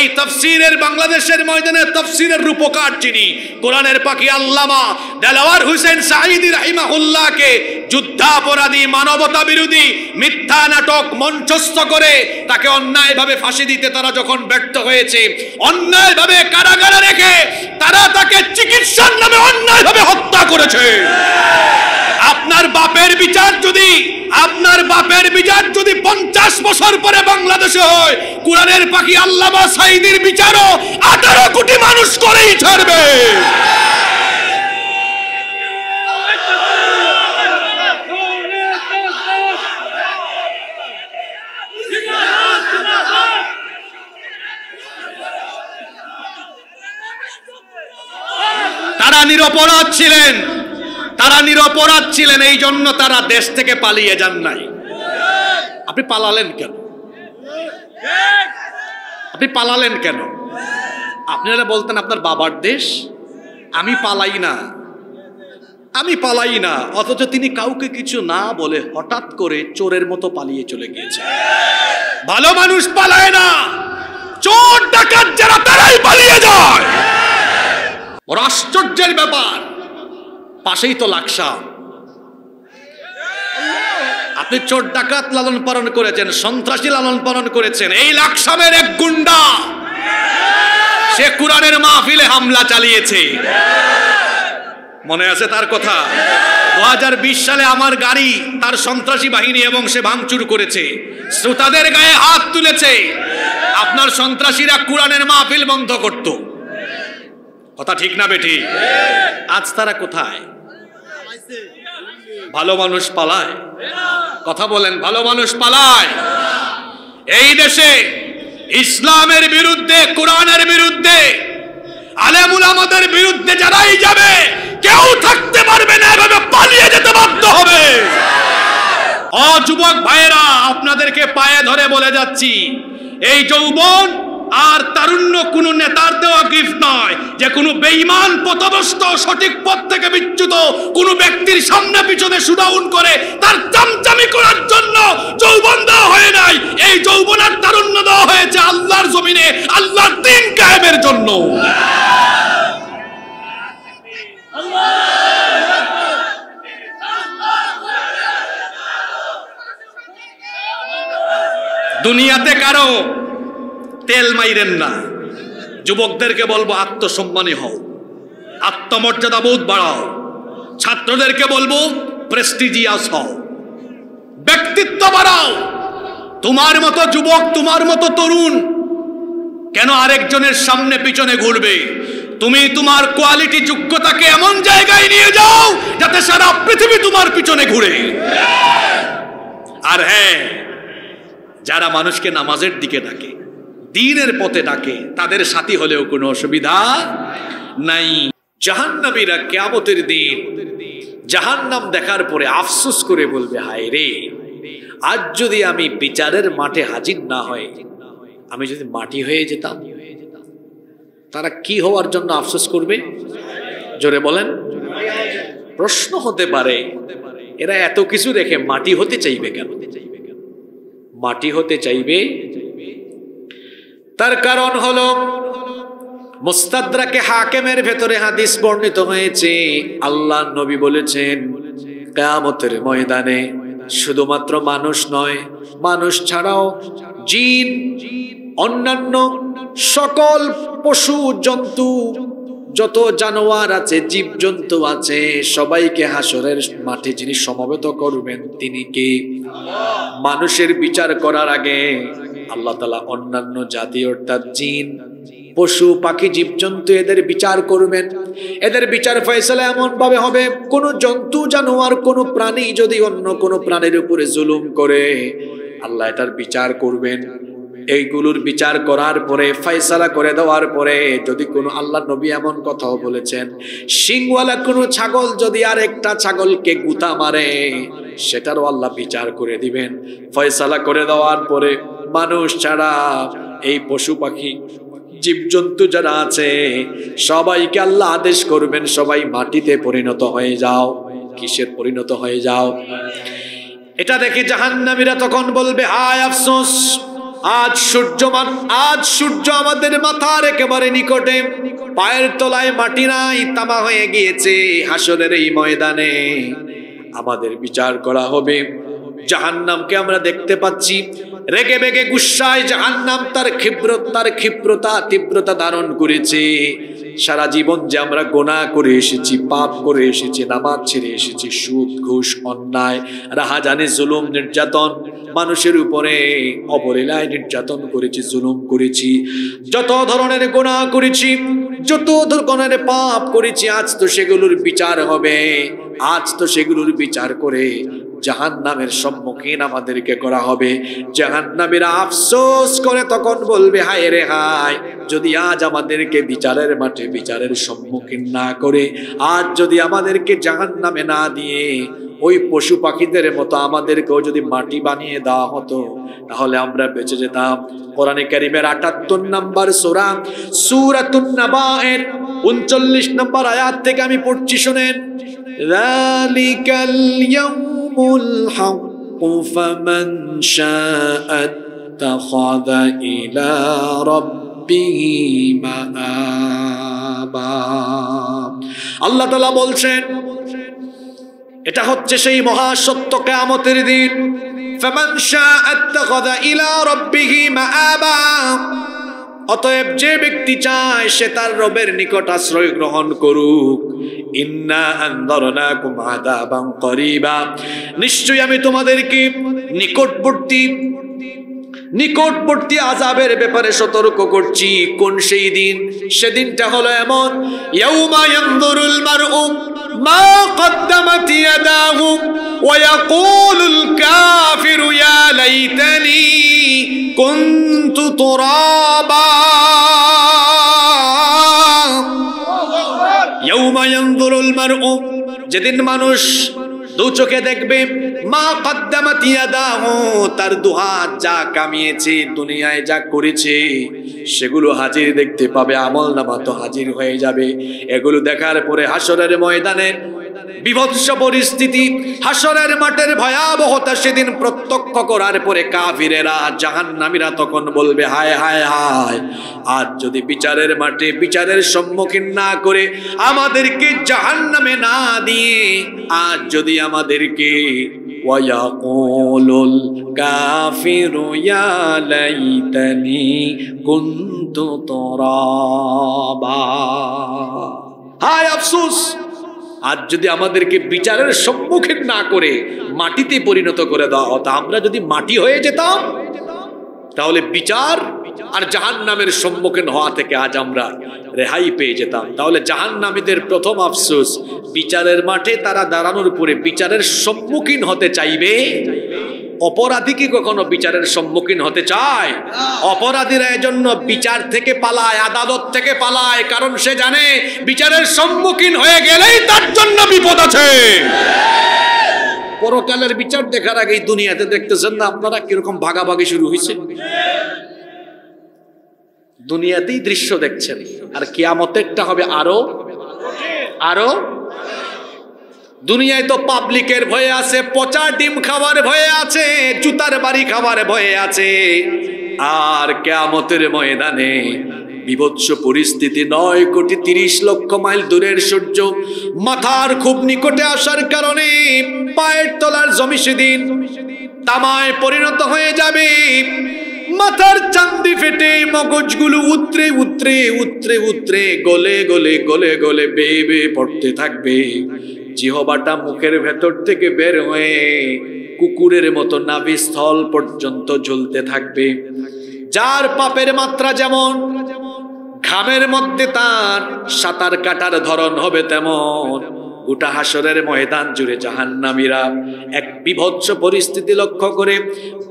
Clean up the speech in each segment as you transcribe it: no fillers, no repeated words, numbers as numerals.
এই তাফসীরের বাংলাদেশের ময়দানে তাফসীরের রূপকার যিনি, কোরআনের পাখি আল্লামা দেলাওয়ার হোসেন সাঈদী রাহিমাহুল্লাহকে যুদ্ধাপরাধী, মানবতা বিরোধী মিথ্যা নাটক মঞ্চস্থ করে তাকে অন্যায়ভাবে ফাঁসি দিতে তারা যখন ব্যর্থ হয়েছে, অন্যায়ভাবে কারাগারে রেখে তারা তাকে চিকিৎসার নামে অন্যায়ভাবে হত্যা করেছে। আপনার বাপের বিচার যদি 50 বছর পরে বাংলাদেশে হয়, কোরআনের পাখি আল্লামা সাঈদীর বিচারও 18 কোটি মানুষ করেই ছাড়বে। তারা নিরপরাধ ছিলেন, এই জন্য তারা দেশ থেকে পালিয়ে যান নাই। আপনি পালালেন কেন? আপনারা বলতেন আপনার বাবার দেশ, আমি পালাই না, অথচ তিনি কাউকে কিছু না বলে হঠাৎ করে চোরের মতো পালিয়ে চলে গিয়েছে। ভালো মানুষ পালায় না, চোর ডাকাত যারা তারাই পালিয়ে যায়। বড় আশ্চর্যের ব্যাপার, পাশেই তো লাকসাম। আপনি চোর ডাকাত লালন পালন করেছেন, সন্ত্রাসী লালন পালন করেছেন। এই লাকসামের এক গুন্ডা সে কোরআনের মাহফিলে হামলা চালিয়েছে, মনে আছে তার কথা? 2020 সালে আমার গাড়ি তার সন্ত্রাসী বাহিনী এবং সে ভাঙচুর করেছে, শ্রোতাদের গায়ে হাত তুলেছে। আপনার সন্ত্রাসীরা কোরআনের মাহফিল বন্ধ করত। কথা ঠিক না বেঠিক? আজ তারা কোথায়? ভালো মানুষ পালায়। কথা বলেন, ভালো মানুষ পালায়। এই দেশে ইসলামের বিরুদ্ধে, কোরআনের বিরুদ্ধে, আলেম উলামাদের বিরুদ্ধে যারাই যাবে কেউ থাকতে পারবে না, এভাবে পালিয়ে যেতে বাধ্য হবে। ও যুবক ভাইয়েরা, আপনাদেরকে পায়ে ধরে বলে যাচ্ছি, এই যৌবন আর তারুণ্য কোনো নেতার দেওয়া গিফট নয়, যে কোনো বেঈমান পথভ্রষ্ট সঠিক পথ থেকে বিচ্যুত কোনো ব্যক্তির সামনে পিছনে শুডাউন করে তার চামচামি করার জন্য যৌবন দেওয়া হয় নাই। এই যৌবন আর তারুণ্য দেওয়া হয়েছে আল্লাহর জমিনে আল্লাহর দ্বীন কায়েমের জন্য। দুনিয়াতে কারো তেল মাইরেন না। যুবকদেরকে বলবো আত্মসম্মানী হও, আত্মমর্যাদা বোধ বাড়াও। ছাত্রদেরকে বলবো প্রেস্টিজিয়াস হও, ব্যক্তিত্ব বাড়াও। তোমার মতো যুবক, তোমার মতো তরুণ কেন আরেকজনের সামনে পিছনে ঘুরবে? তুমি তোমার কোয়ালিটি, যোগ্যতাকে এমন জায়গায় নিয়ে যাও যাতে সারা পৃথিবী তোমার পিছনে ঘুরে। আর হ্যাঁ, যারা মানুষকে নামাজের দিকে ডাকে, দ্বীনের পথে ডাকে, তাদের সাথী হলেও কোনো অসুবিধা নাই। জাহান্নামীরা কিয়ামতের দিন জাহান্নাম দেখার পরে আফসোস করে বলবে, হায় রে, আজ যদি আমি বিচারের মাঠে হাজির না হয়, আমি যদি মাটি হয়ে যেতাম। তারা কি হওয়ার জন্য আফসোস করবে? জোরে বলেন। প্রশ্ন হতে পারে, এরা এত কিছু রেখে মাটি হতে চাইবে কেন? মাটি হতে চাইবে তার কারণ হলো মুস্তাদরাকে হাকিমের ভেতরে হাদিস বর্ণিত হয়েছে, আল্লাহ নবী বলেছেন, কিয়ামতের ময়দানে শুধুমাত্র মানুষ নয়, মানুষ ছাড়াও জিন, অন্যান্য সকল পশু জন্তু, যত জানোয়ার আছে, জীব জন্তু আছে, সবাইকে হাসরের মাঠে যিনি সমবেত করবেন তিনি কে? মানুষের বিচার করার আগে আল্লাহ তাআলা অন্যান্য জাতি অর্থাৎ জিন, পশু, পাখি, জীবজন্তু এদের বিচার করবেন। এদের বিচার ফয়সালা এমন ভাবে হবে, কোন জন্তু, জানোয়ার, কোন প্রাণী যদি অন্য কোন প্রাণীর উপরে জুলুম করে, আল্লাহ এটার বিচার করবেন। এইগুলোর বিচার করার পরে, ফয়সালা করে দেওয়ার পরে, যদি কোনো, আল্লাহ নবী এমন কথাও বলেছেন, সিংওয়ালা কোনো ছাগল যদি আর একটা ছাগলকে গুতা মারে, সেটারও আল্লাহ বিচার করে দিবেন। ফয়সালা করে দেওয়ার পরে মানুষ ছাড়া এই পশু পাখি জীবজন্তু যারা আছে সবাইকে আল্লাহ আদেশ করবেন, সবাই মাটিতে পরিণত হয়ে যাও। কিসের পরিণত হয়ে যাও? এটা দেখে জাহান্নামীরা তখন বলবে, হায় আফসোস, আজ সূর্য আমাদের মাথার একেবারে নিকটে, পায়ের তলায় মাটি নাই, তামা হয়ে গিয়েছে। হাসরের এই ময়দানে আমাদের বিচার করা হবে। জাহান্নামকে আমরা দেখতে পাচ্ছি, রেগে বেগে গুসায় জাহান্নাম তার ক্ষিপ্রতা তীব্রতা ধারণ করেছে। সারা জীবন যে আমরা গুনাহ করে এসেছি, পাপ করে এসেছি, নামাজ ছেড়ে এসেছি, সুদ ঘুষ অন্যায় রাহাজানি জুলুম নির্যাতন, মানুষের উপরে অবলীলায় নির্যাতন করেছি, জুলুম করেছি, যত ধরনের গুনাহ করেছি, যত ধরনের পাপ করেছি, আজ তো সেগুলোর বিচার হবে। আজ তো সেগুলোর বিচার করে জাহান্নামের সম্মুখীন আমাদেরকে করা হবে। জাহান্নামীরা আফসোস করে তখন বলবে, হায় রে হায়, যদি আজ আমাদেরকে বিচারের মাঠে বিচারের সম্মুখীন না করে, আজ যদি আমাদেরকে জাহান্নামে না দিয়ে ওই পশু পাখিদের মতো আমাদেরকেও যদি মাটি বানিয়ে দেওয়া হতো, তাহলে আমরা বেঁচে যেতাম। কোরআনে কারীমের ৭৮ নম্বর সূরা সূরাতুন নাবায়ের ৩৯ নম্বর আয়াত থেকে আমি পড়ছি, শুনেন। যালিকাল ইয়াউমুল হাক্কু ফামান শাআ ইত্তাখাযা ইলা রাব্বিহি মাআবা। আল্লাহ তাআলা বলছেন, এটা হচ্ছে সেই মহাসত্য কিয়ামতের দিন। ফামান শাআ ইত্তাখাযা ইলা রাব্বিহি মাআবা। অতএব যে ব্যক্তি চায় সে তার রবের নিকট আশ্রয় গ্রহণ করুক। ইন্না আনযারনাকুম আযাবান করিবা, নিশ্চয়ই আমি তোমাদেরকে নিকটবর্তী আযাবের ব্যাপারে সতর্ক করছি। কোন সেই দিন? সেদিনটা হলো এমন, ইয়াউমা ইয়ানযুরুল মারউ মা কদ্দামাত ইয়াদাহু ওয়া ইয়াকুলুল কাফিরু ইয়া লাইতানি কুনতু তুরাবা। ইয়াউমা ইয়ানযুরুল মারউ, যেদিন মানুষ দু চোখে দেখবে, মা কদ্দামাত ইয়াদাহু, তার দুহাত যা কামিয়েছে, দুনিয়ায় যা করেছে সেগুলো হাজির দেখতে পাবে, আমলনামা তো হাজির হয়ে যাবে। এগুলো দেখার পরে হাসরের ময়দানে বিভৎস পরিস্থিতি, হাসরের মাঠের ভয়াবহতা সেদিন প্রত্যক্ষ করার পরে কাফিরেরা, জাহান্নামীরা তখন বলবে, হায় হায় হায়, আজ যদি বিচারের মাঠে বিচারের সম্মুখীন না করে আমাদেরকে জাহান্নামে না দিয়ে, আজ যদি আমাদেরকে, ওয়ায়াকুলুল কাফিরু ইয়া লাইতানি কুনতু তুরাবা। হায় আফসোস, আজ যদি আমাদেরকে বিচারের সম্মুখীন না করে মাটিতে পরিণত করে দেওয়া হতো, আমরা যদি মাটি হয়ে যেতাম, তাহলে বিচার আর জাহান্নামের সম্মুখীন হওয়া থেকে আজ আমরা রেহাই পেয়ে যেতাম। তাহলে জাহান্নামীদের প্রথম আফসোস, বিচারের মাঠে তারা দাঁড়ানোর পরে বিচারের সম্মুখীন হতে চাইবে। অপরাধী কি কখনো বিচারের সম্মুখীন হতে চায়? অপরাধীরা এজন্য বিচার থেকে পালায়, আদালত থেকে পালায়, কারণ সে জানে বিচারের সম্মুখীন হয়ে গেলেই তার জন্য বিপদ আছে। পরকালের বিচার দেখার আগেই দুনিয়াতে দেখতেছেন না আপনারা কিরকম ভাগাভাগি শুরু হয়েছে? দুনিয়াতেই দৃশ্য দেখছেন, আর কিয়ামতেরটা হবে আরো। দুনিয়ায় তো পাবলিকের ভয়ে আছে, পচা ডিম খাওয়ার ভয়ে আছে, জুতার বাড়ি খাওয়ার ভয়ে আছে। আর কিয়ামতের ময়দানে বিভৎস পরিস্থিতি, 9,30,00,000 মাইল দূরের সূর্য মাথার খুব নিকটে আসার কারণে পায়ের তলার জমি সেদিন তামায় পরিণত হয়ে যাবে। মাথার চান্দি ফেটে মগজগুলো উতরে উতরে উতরে উতরে গলে গলে গলে গলে বেয়ে বেয়ে পড়তে থাকবে। জিহ্বাটা মুখের ভেতর থেকে বের হয়ে কুকুরের মতো নাভিস্থল পর্যন্ত ঝুলতে থাকবে। যার পাপের মাত্রা যেমন, ঘামের মধ্যে তার সাঁতার কাটার ধরন হবে তেমন। গোটা হাসরের ময়দান জুড়ে জাহান্নামীরা এক বিভৎস পরিস্থিতি লক্ষ্য করে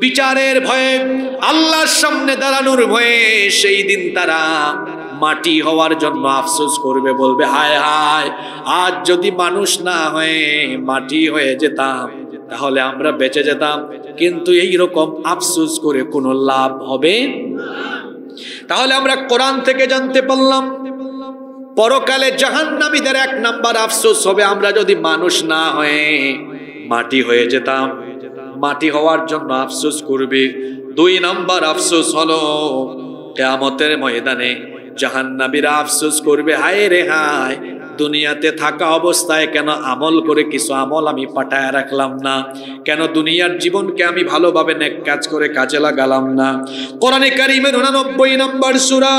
বিচারের ভয়ে, আল্লাহর সামনে দাঁড়ানোর ভয়ে সেই দিন তারা মাটি হওয়ার জন্য আফসোস করবে, বলবে, হায় হায়, আজ যদি মানুষ না হয়ে মাটি হয়ে যেতাম তাহলে আমরা বেঁচে যেতাম। কিন্তু এই রকম আফসোস করে কোনো লাভ হবে? তাহলে আমরা কোরআন থেকে জানতে পারলাম, পরকালে জাহান্নামীদের 1 নাম্বার আফসোস হবে, আমরা যদি মানুষ না হয়ে মাটি হয়ে যেতাম। মাটি হওয়ার জন্য আফসোস করবে। দুই নম্বর আফসোস হলো কিয়ামতের ময়দানে জাহান্নামীরা আফসোস করবে, হায় রে হায়, দুনিয়াতে থাকা অবস্থায় কেন আমল করে কিছু আমল আমি পাঠায় রাখলাম না, কেন দুনিয়ার জীবনকে আমি ভালোভাবে নেক কাজ করে কাজে লাগালাম না। কোরআনে কারীমের 89 নম্বর সূরা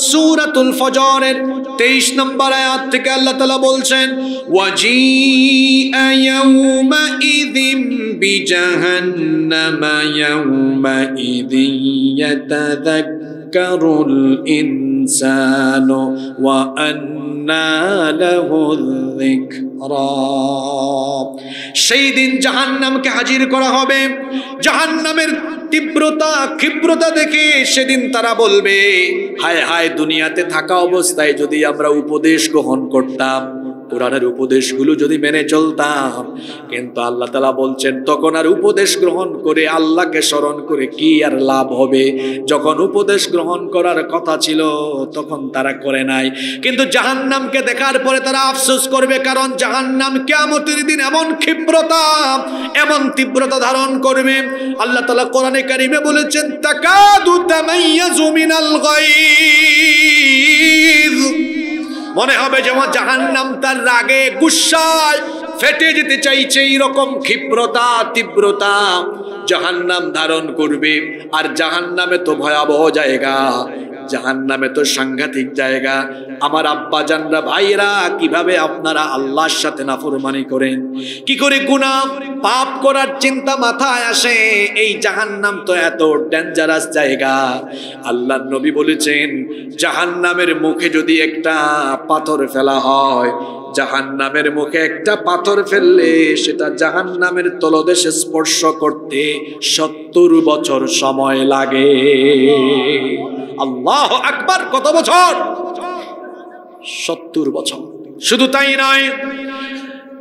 সূরাতুল ফজরের 23 নম্বর আয়াত থেকে আল্লাহ তাআলা বলছেন, ওয়াজিআ ইয়াউমা ইযিম বিজাহান্নামা ইয়াউমা ইযিন ইয়াতাযাক্কারুল ইনসানু ওয়া আন্না লাহুল যিকরা। সেই দিন জাহান্নামকে হাজির করা হবে। জাহান্নামের তীব্রতা ক্ষিপ্রতা দেখে সেদিন তারা বলবে, হায় হায়, দুনিয়াতে থাকা অবস্থায় যদি আমরা উপদেশ গ্রহণ করতাম, কোরআনের উপদেশগুলো যদি মেনে চলতাম। কিন্তু আল্লাহ তাআলা বলছেন, তখন আর উপদেশ গ্রহণ করে আল্লাহকে স্মরণ করে কি আর লাভ হবে? যখন উপদেশ গ্রহণ করার কথা ছিল তখন তারা করে নাই। কিন্তু জাহান্নামকে দেখার পরে তারা আফসোস করবে, কারণ জাহান্নাম কিয়ামতের দিন এমন ক্ষিপ্রতা, এমন তীব্রতা ধারণ করবে। আল্লাহ তাআলা কোরআনে কারীমে বলেছেন, তাকাদু তামাইয়াজু মিনাল গায়জ। মনে হবে যেমন জাহান্নাম তার রাগে গুসায় ফেটে যেতে চাইছে, এইরকম ক্ষিপ্রতা তীব্রতা জাহান্নাম ধারণ করবে। আর জাহান্নামে তো ভয়াবহ জায়গা, জাহান্নামে তো সাংঘাতিক জায়গা। আমার আব্বা জানরা ভাইরা, কিভাবে আপনারা আল্লাহর সাথে নাফরমানি করেন, কি করে গুনাহ পাপ করার চিন্তা মাথায় আসে? এই জাহান্নাম তো এত ডেঞ্জারাস জায়গা। আল্লাহর নবী বলেছেন, জাহান্নামের মুখে যদি একটা পাথর ফেলা হয়, জাহান্নামের মুখে একটা পাথর ফেললে সেটা জাহান্নামের তলদেশে স্পর্শ করতে 70 বছর সময় লাগে। আল্লাহু আকবার! কত বছর? 70 বছর। শুধু তাই নয়,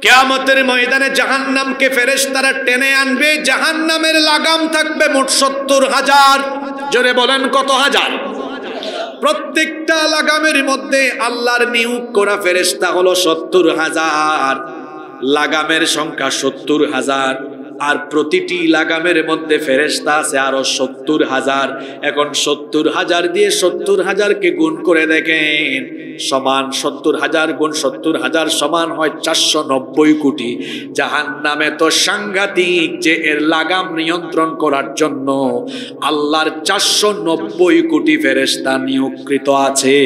কিয়ামতের ময়দানে জাহান্নামকে ফেরেশতারা টেনে আনবে। জাহান্নামের লাগাম থাকবে মোট 70,000। জোরে বলেন, কত হাজার? প্রত্যেকটা লাগামের মধ্যে আল্লাহর নিয়োগ করা ফেরেশতা হলো 70,000। লাগামের সংখ্যা 70,000, আর প্রতিটি লাগামের মধ্যে ফেরেশতা আছে আরো 70,000। এখন 70,000 দিয়ে 70,000কে গুণ করে দেখেন, সমান 70,000 গুণ 70,000 সমান হয় 490 কোটি। জাহান্নামে তো সাংঘাতিক যে এর লাগাম নিয়ন্ত্রণ করার জন্য আল্লাহর 490 কোটি ফেরেশতা নিয়োগকৃত আছে।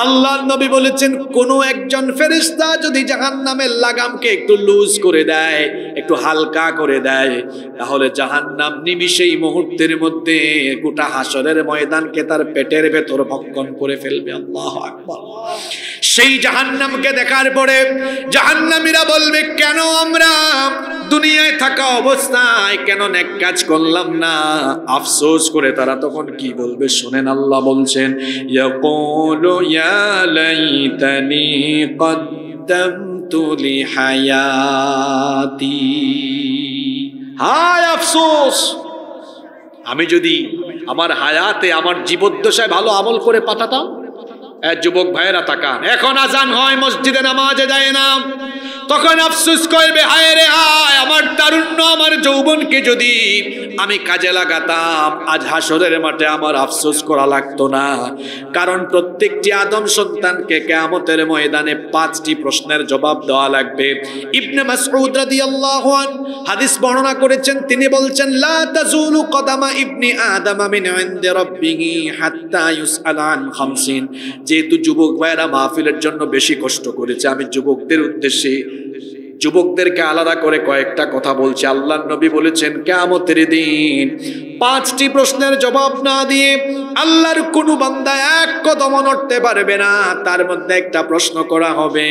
আল্লাহর নবী বলেছেন, কোন একজন ফেরেশতা যদি জাহান্নামের লাগামকে একটু লুজ করে দেয়, একটু হালকা করে দেয়, তাহলে জাহান্নাম নিমিষেই মুহূর্তের মধ্যে গোটা হাসরের ময়দানকে তার পেটের ভেতর ভক্ষণ করে ফেলবে। আল্লাহু আকবার! সেই জাহান্নামকে দেখার পরে জাহান্নামীরা বলবে, কেন আমরা দুনিয়ায় থাকা অবস্থায় কেন নেক কাজ করলাম না? আফসোস করে তারা তখন কি বলবে শুনেন। আল্লাহ বলছেন, ইয়াকুলু ইয়া লাইতানি কদ্দামতু লিহায়াতি। হায় আফসোস, আমি যদি আমার হায়াতে, আমার জীবদ্দশায় ভালো আমল করে পাঠাতাম। যুবক ভাইয়েরা তাকান, এখন আজান হয়, মসজিদে নামাজে যায় না, তখন আফসোস করবে, হায় রে হায়, আমার তারুণ্য, আমার যৌবনকে যদি আমি কাজে লাগাতাম, আজ হাসরের মাঠে আমার আফসোস করা লাগতো না। কারণ প্রত্যেকটি আদম সন্তানকে কিয়ামতের ময়দানে 5টি প্রশ্নের জবাব দেওয়া লাগবে। ইবনে মাসউদ রাদিয়াল্লাহু আনহু হাদিস বর্ণনা করেছেন, তিনি বলছেন, লা তাজুলু কদামা ইবনি আদম মিন ইনদি রাব্বিহি হাত্তা ইউসআল আন 50। যেহেতু যুবক ভাইরা মাহফিলের জন্য বেশি কষ্ট করেছে, আমি যুবকদের উদ্দেশ্যে, যুবকদেরকে আলাদা করে কয়েকটা কথা বলছি। আল্লাহর নবী বলেছেন, কিয়ামতের দিন 5টি প্রশ্নের জবাব না দিয়ে আল্লাহর কোনো বান্দা এক কদম নড়তে পারবে না। তার মধ্যে একটা প্রশ্ন করা হবে,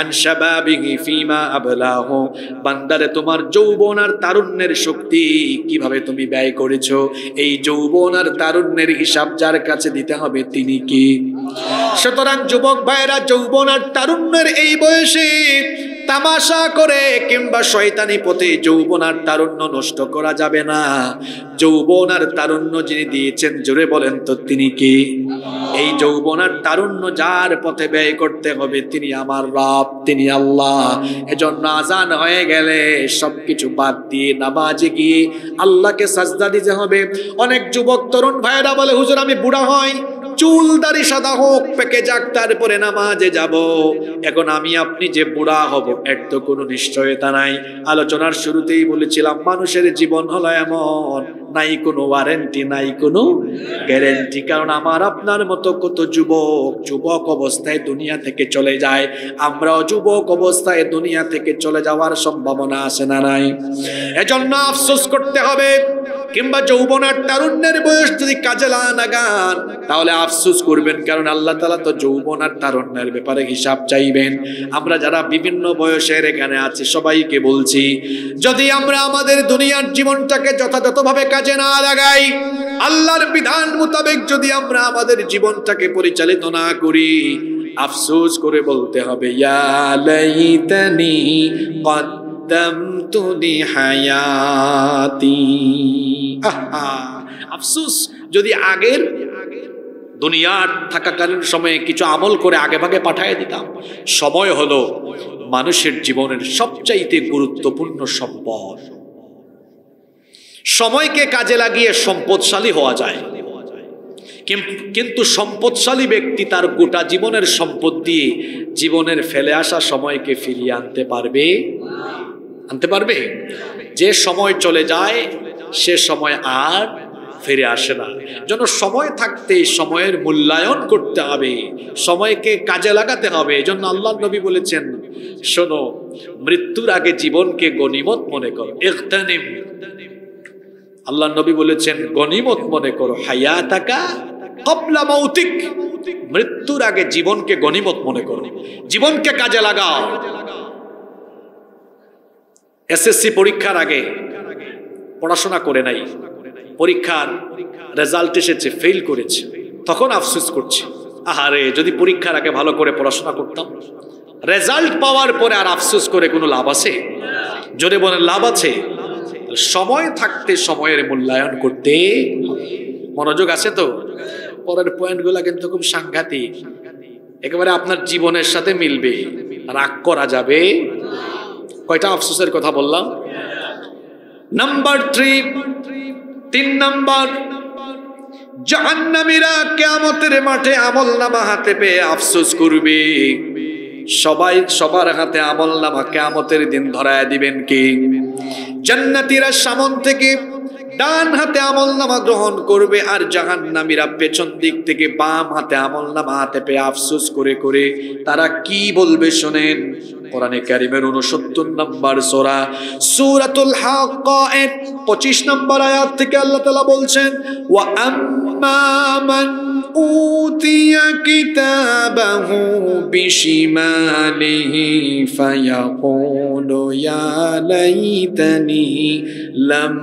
আন শাবাবিহি ফিমা আবলাহু, বান্দারে তোমার যৌবন আর তারুণ্যের শক্তি কিভাবে তুমি ব্যয় করেছো? এই যৌবন আর তারুণ্যের হিসাব যার কাছে দিতে হবে তিনি কি? সুতরাং যুবক ভাইরা, যৌবন আর তারুণ্যের এই বয়সে তামাশা করে কিংবা শয়তানি পথে যৌবন আর তারুণ্য নষ্ট করা যাবে না। যৌবন আর তারুণ্য যিনি দিয়েছেন জোরে বলেন তো তিনি কি? এই যৌবন আর তারুণ্য যার পথে ব্যয় করতে হবে তিনি আমার রব, তিনি আল্লাহ। এজন্য আজান হয়ে গেলে সবকিছু বাদ দিয়ে নামাজে গিয়ে আল্লাহকে সাজদা দিতে হবে। অনেক যুবক তরুণ ভাইরা বলে হুজুর আমি বুড়া হই, চুল দাড়ি সাদা হোক, পেকে যাক, তারপরে নামাজে যাব। এখন আমি আপনি যে বুড়া হব এর তো কোনো নিশ্চয়তা নাই। আলোচনার শুরুতেই বলেছিলাম মানুষের জীবন হলো এমন, নাই কোনো ওয়ারেন্টি, নাই কোনো গ্যারেন্টি। কারণ আমার আপনার মতো কত যুবক অবস্থায় দুনিয়া থেকে চলে যায়। আমরাও যুবক অবস্থায় দুনিয়া থেকে চলে যাওয়ার সম্ভাবনা আছে না নাই? এজন্য আফসোস করতে হবে। কিংবা যৌবন আর তারুণ্যের বয়স যদি কাজে লাগান তাহলে আফসোস করবেন, কারণ আল্লাহ তাআলা তো যৌবন আর তারুণ্যের ব্যাপারে হিসাব চাইবেন। আমরা যারা বিভিন্ন বয়সের এখানে আছি সবাইকে বলছি, যদি আমরা আমাদের দুনিয়ার জীবনটাকে যথাযথভাবে কাজে না লাগাই, আল্লাহর বিধান মোতাবেক যদি আমরা আমাদের জীবনটাকে পরিচালিত না করি, আফসোস করে বলতে হবে ইয়া লাইতানি কদ্দামতু লিহায়াতি। আফসোস যদি আগের দুনিয়ার থাকাকালীন সময়ে কিছু আমল করে আগে ভাগে পাঠিয়ে দিতাম। সময় হলো মানুষের জীবনের সবচাইতে গুরুত্বপূর্ণ সম্পদ। সময়কে কাজে লাগিয়ে সম্পদশালী হওয়া যায়, কিন্তু সম্পদশালী ব্যক্তি তার গোটা জীবনের সম্পদ দিয়ে জীবনের ফেলে আসা সময়কে ফিরিয়ে আনতে পারবে? যে সময় চলে যায় সে সময় আর ফিরে আসে না। যেন সময় থাকতে সময়ের মূল্যায়ন করতে হবে, সময়কে কাজে লাগাতে হবে। এজন্য আল্লাহর নবী বলেছেন, শোনো, মৃত্যুর আগে জীবনকে গনিমত মনে করো। ইগতানিম, আল্লাহর নবী বলেছেন গনিমত মনে করো হায়াতাকা ক্বাবলা মাউতিক। মৃত্যুর আগে জীবনকে গনিমত মনে করো, জীবনকে কাজে লাগাও। এসএসসি পরীক্ষার আগে পড়াশোনা করে নাই, পরীক্ষার রেজাল্ট এসেছে, ফেল করেছে, তখন আফসোস করছে, আহারে যদি পরীক্ষার আগে ভালো করে পড়াশোনা করতাম। রেজাল্ট পাওয়ার পরে আর আফসোস করে কোনো লাভ আছে? জোরে বলেন লাভ আছে? সময় থাকতে সময়ের মূল্যায়ন করতে মনোযোগ আছে তো? পরের পয়েন্টগুলো কিন্তু খুব সাংঘাতিক, একেবারে আপনার জীবনের সাথে মিলবে, রাগ করা যাবে। কয়টা আফসোসের কথা বললাম? নাম্বার 3 নাম্বার, জাহান্নামীরা কিয়ামতের মাঠে আমলনামা হাতে পেয়ে আফসোস করবে। সবাই সবার হাতে আমলনামা কিয়ামতের দিন ধরায় দিবেন কি? জান্নাতীরা সামন থেকে ডান হাতে আমলনামা গ্রহণ করবে, আর জাহান্নামীরা পেছন দিক থেকে বাম হাতে আমলনামা হাতে পেয়ে আফসোস করে করে তারা কি বলবে শোনেন। কোরআনে কারীমের 69 নম্বর সূরা সূরাতুল হাক্কা 25 নম্বর আয়াত থেকে আল্লাহ তাআলা বলছেন, ওয়া আম্মা মান উতিয়া কিতাবাহু বিশিমালিহি ফায়াকুলু ইয়া লাইতানি লাম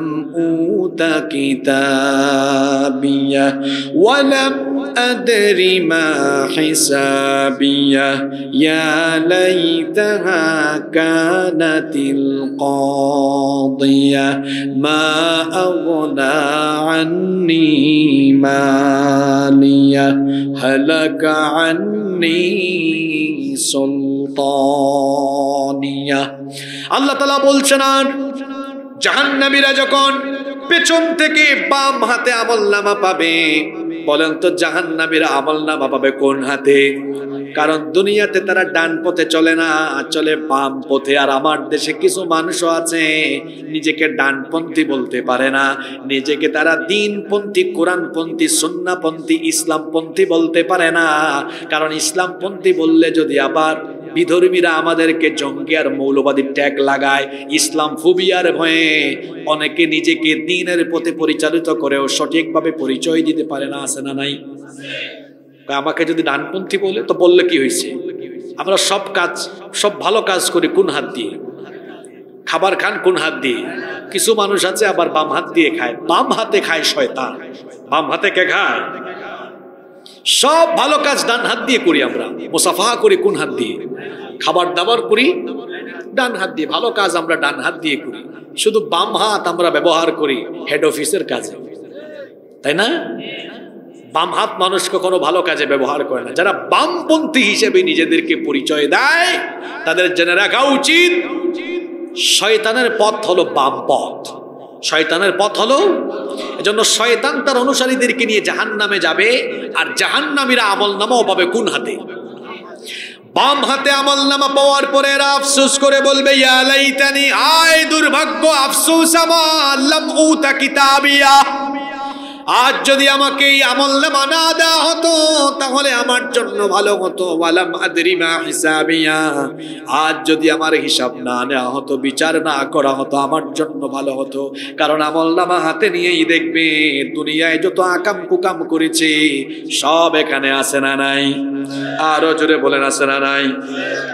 উতা কিতাবিয়া ওয়া লাম আদরি মা হিসাবিয়া ইয়া লাইতাহা কানাতিল কাদিয়া মা আগনা আন্নি মালিয়া হালাকা আন্নি সুলতানিয়া। আল্লাহ তাআলা বলছেন, আর জাহান্নামীরা যখন পেছন থেকে বাম হাতে আমলনামা পাবে, বলেন তো জাহান্নামীরা আমলনামা পাবে কোন হাতে? কারণ দুনিয়াতে তারা ডান পথে চলে না, চলে বাম পথে। আর আমার দেশে কিছু মানুষও আছে নিজেকে ডানপন্থী বলতে পারে না, নিজেকে তারা দ্বীনপন্থী, কোরআনপন্থী, সুন্নাহপন্থী, ইসলামপন্থী বলতে পারে না। কারণ ইসলামপন্থী বললে যদি আবার বিধর্মীরা আমাদেরকে জঙ্গি আর মৌলবাদী ট্যাগ লাগায়, ইসলাম ফোবিয়ার ভয়ে অনেকে নিজেকে দ্বীনের পথে পরিচালিত করেও সঠিকভাবে পরিচয় দিতে পারে না। আছে না নাই? আমাকে যদি ডানপন্থী বলে তো বললে কি হয়েছে? আমরা সব ভালো কাজ করি কোন হাত দিয়ে? খাবার খান কোন হাত দিয়ে? কিছু মানুষ আছে আবার বাম হাত দিয়ে খায়, বাম হাতে খায় শয়তান। বাম হাতে কে খায়? সব ভালো কাজ ডান হাত দিয়ে করি আমরা। মুসাফা করি কোন হাত দিয়ে? খাবার দাবার করি ডান হাত দিয়ে, ভালো কাজ আমরা ডান হাত দিয়ে করি, শুধু বাম হাত আমরা ব্যবহার করি হেড অফিসের কাজে, তাই না? বাম হাত মানুষ কখনো ভালো কাজে ব্যবহার করে না। যারা বামপন্থী হিসেবে নিজেদেরকে পরিচয় দেয় তাদের জেনে রাখা উচিত শয়তানের পথ হলো বাম পথ, শয়তানের পথ হলো। এজন্য শয়তান তার অনুসারীদেরকে নিয়ে জাহান্নামে যাবে, আর জাহান্নামীরা আমলনামাও পাবে কোন হাতে? বাম হাতে আমলনামা পাওয়ার পরে এরা আফসোস করে বলবে, ইয়া লাইতানি, আয় দুর্ভাগ্য, আফসোস আমার, লাম উতা কিতাবিয়া, আজ যদি আমাকে এই আমলনামা না দেওয়া হতো তাহলে আমার জন্য ভালো হতো। ওয়ালাম আদরি মা হিসাবিয়া, আজ যদি আমার হিসাব না নেওয়া হতো, বিচার না করা হতো, আমার জন্য ভালো হতো। কারণ আমলনামা হাতে নিয়েই দেখবে দুনিয়ায় যত আকাম কুকাম করেছে সব এখানে আছে না নাই? আরো জোরে বলেন আছে না নাই?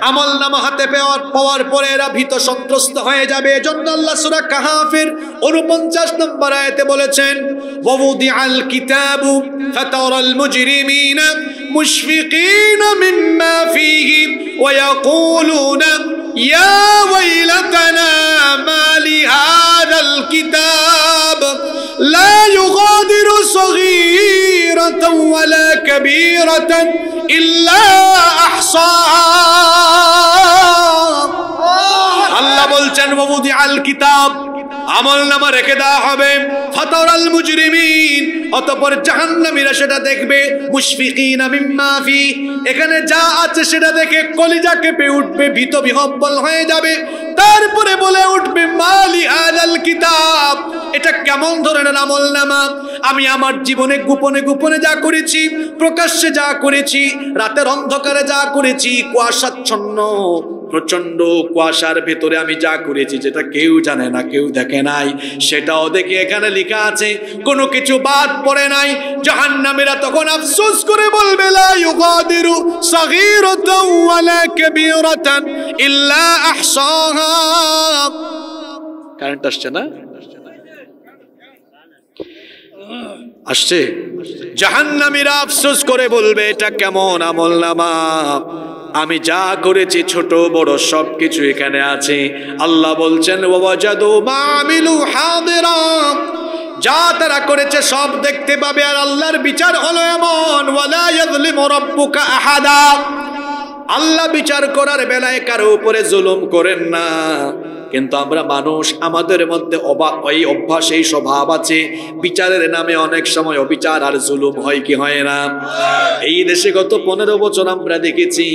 আমলনামা হাতে পাওয়ার পরে এরা ভীত সন্ত্রস্ত হয়ে যাবে। এজন্য আল্লাহ সূরা কাহাফের 49 নম্বর আয়াতে বলেছেন, ووضع الكتاب فترى المجرمين مشفقين مما فيه ويقولون يا ويلتنا ما لهذا الكتاب لا يغادر صغيرة ولا كبيرة إلا أحصاها। الله বলছেন ووضع الكتاب, আমলনামা রেখে দেওয়া হবে, ফাতারাল মুজরিমিন, অতঃপর জাহান্নামীরা সেটা দেখবে, মুশফিকিনা মিম্মা ফি, এখানে যা আছে সেটা দেখে কলিজা কেঁপে উঠবে, ভীত বিহ্বল হয়ে যাবে। তারপরে বলে উঠবে, মালি হাযাল কিতাব, এটা কেমন ধরনের আমলনামা? আমি আমার জীবনে গোপনে গোপনে যা করেছি, প্রকাশ্যে যা করেছি, রাতের অন্ধকারে যা করেছি, কুয়াশাচ্ছন্ন প্রচন্ড কুয়াশার ভেতরে আমি যা করেছি, যেটা কেউ জানে না, কেউ দেখে নাই, সেটাও দেখে এখানে লেখা আছে, কোনো কিছু বাদ পড়ে নাই। জাহান্নামীরা তখন আফসোস করে বলবে, লা ইউগাদিরু সাগীরাতান ওয়ালা কাবীরাতান ইল্লা আহসাহা। কারেন্ট আসছে না? আসছে। জাহান্নামীরা আফসোস করে বলবে, এটা কেমন আমলনামা? আমি যা করেছি ছোট বড় সবকিছু এখানে আছে। আল্লাহ বলছেন, ওয়াজাদু মা আমিলু হাদিরা, যা তারা করেছে সব দেখতে পাবে। আর আল্লাহর বিচার হলো এমন, ওয়ালা ইয়াযলিমু রাব্বুকা আহাদা, আল্লাহ বিচার করার বেলায় কারো উপরে জুলুম করেন না। কিন্তু আমরা মানুষ, আমাদের মধ্যে এই অভ্যাস, এই স্বভাব আছে, বিচারের নামে অনেক সময় অবিচার আর জুলুম হয় কি হয় না? এই দেশে গত 15 বছর আমরা দেখেছি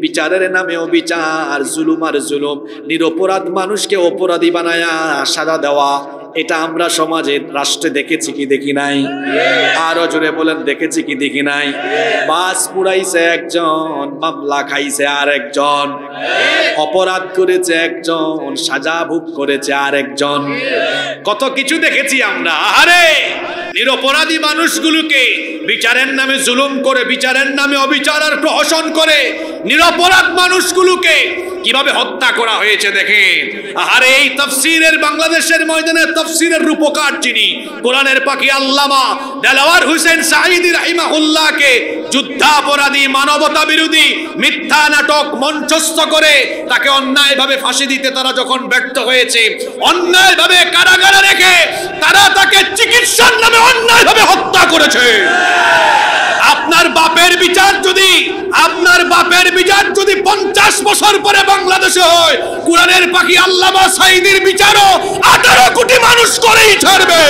বিচারের নামে অবিচার, জুলুম আর জুলুম, নিরপরাধ মানুষকে অপরাধী বানায়া সাজা দেওয়া, এটা আমরা সমাজে, রাষ্ট্রে দেখেছি কি দেখি নাই? আরো জোরে বলেন, দেখেছি কি দেখি নাই? বাস পুড়াইছে একজন, মামলা খাইছে আর একজন, অপরাধ করেছে একজন, সাজা ভোগ করেছে আর একজন, কত কিছু দেখেছি আমরা। আরে নিরপরাধী মানুষগুলোকে বিচারের নামে জুলুম করে, বিচারের নামে অবিচার আর প্রহসন করে নিরপরাধ মানুষগুলোকে কিভাবে হত্যা করা হয়েছে দেখেন। আরে এই তাফসীরের, বাংলাদেশের ময়দানে তাফসীরের রূপকার যিনি, কোরআনের পাখি আল্লামা দেলাওয়ার হোসেন সাঈদী রাহিমাহুল্লাহকে যুদ্ধাপরাধী, মানবতা বিরোধী মিথ্যা নাটক মঞ্চস্থ করে তাকে অন্যায়ভাবে ফাঁসি দিতে তারা যখন ব্যর্থ হয়েছে, অন্যায়ভাবে কারাগারে রেখে তারা তাকে চিকিৎসার নামে অন্যায়ভাবে হত্যা করেছে। আপনার বাপের বিচার যদি, আপনার বাপের বিচার যদি 50 বছর পরে বাংলাদেশে হয়, কোরআনের পাখি আল্লামা সাঈদীর বিচারও 18 কোটি মানুষ করেই ছাড়বে।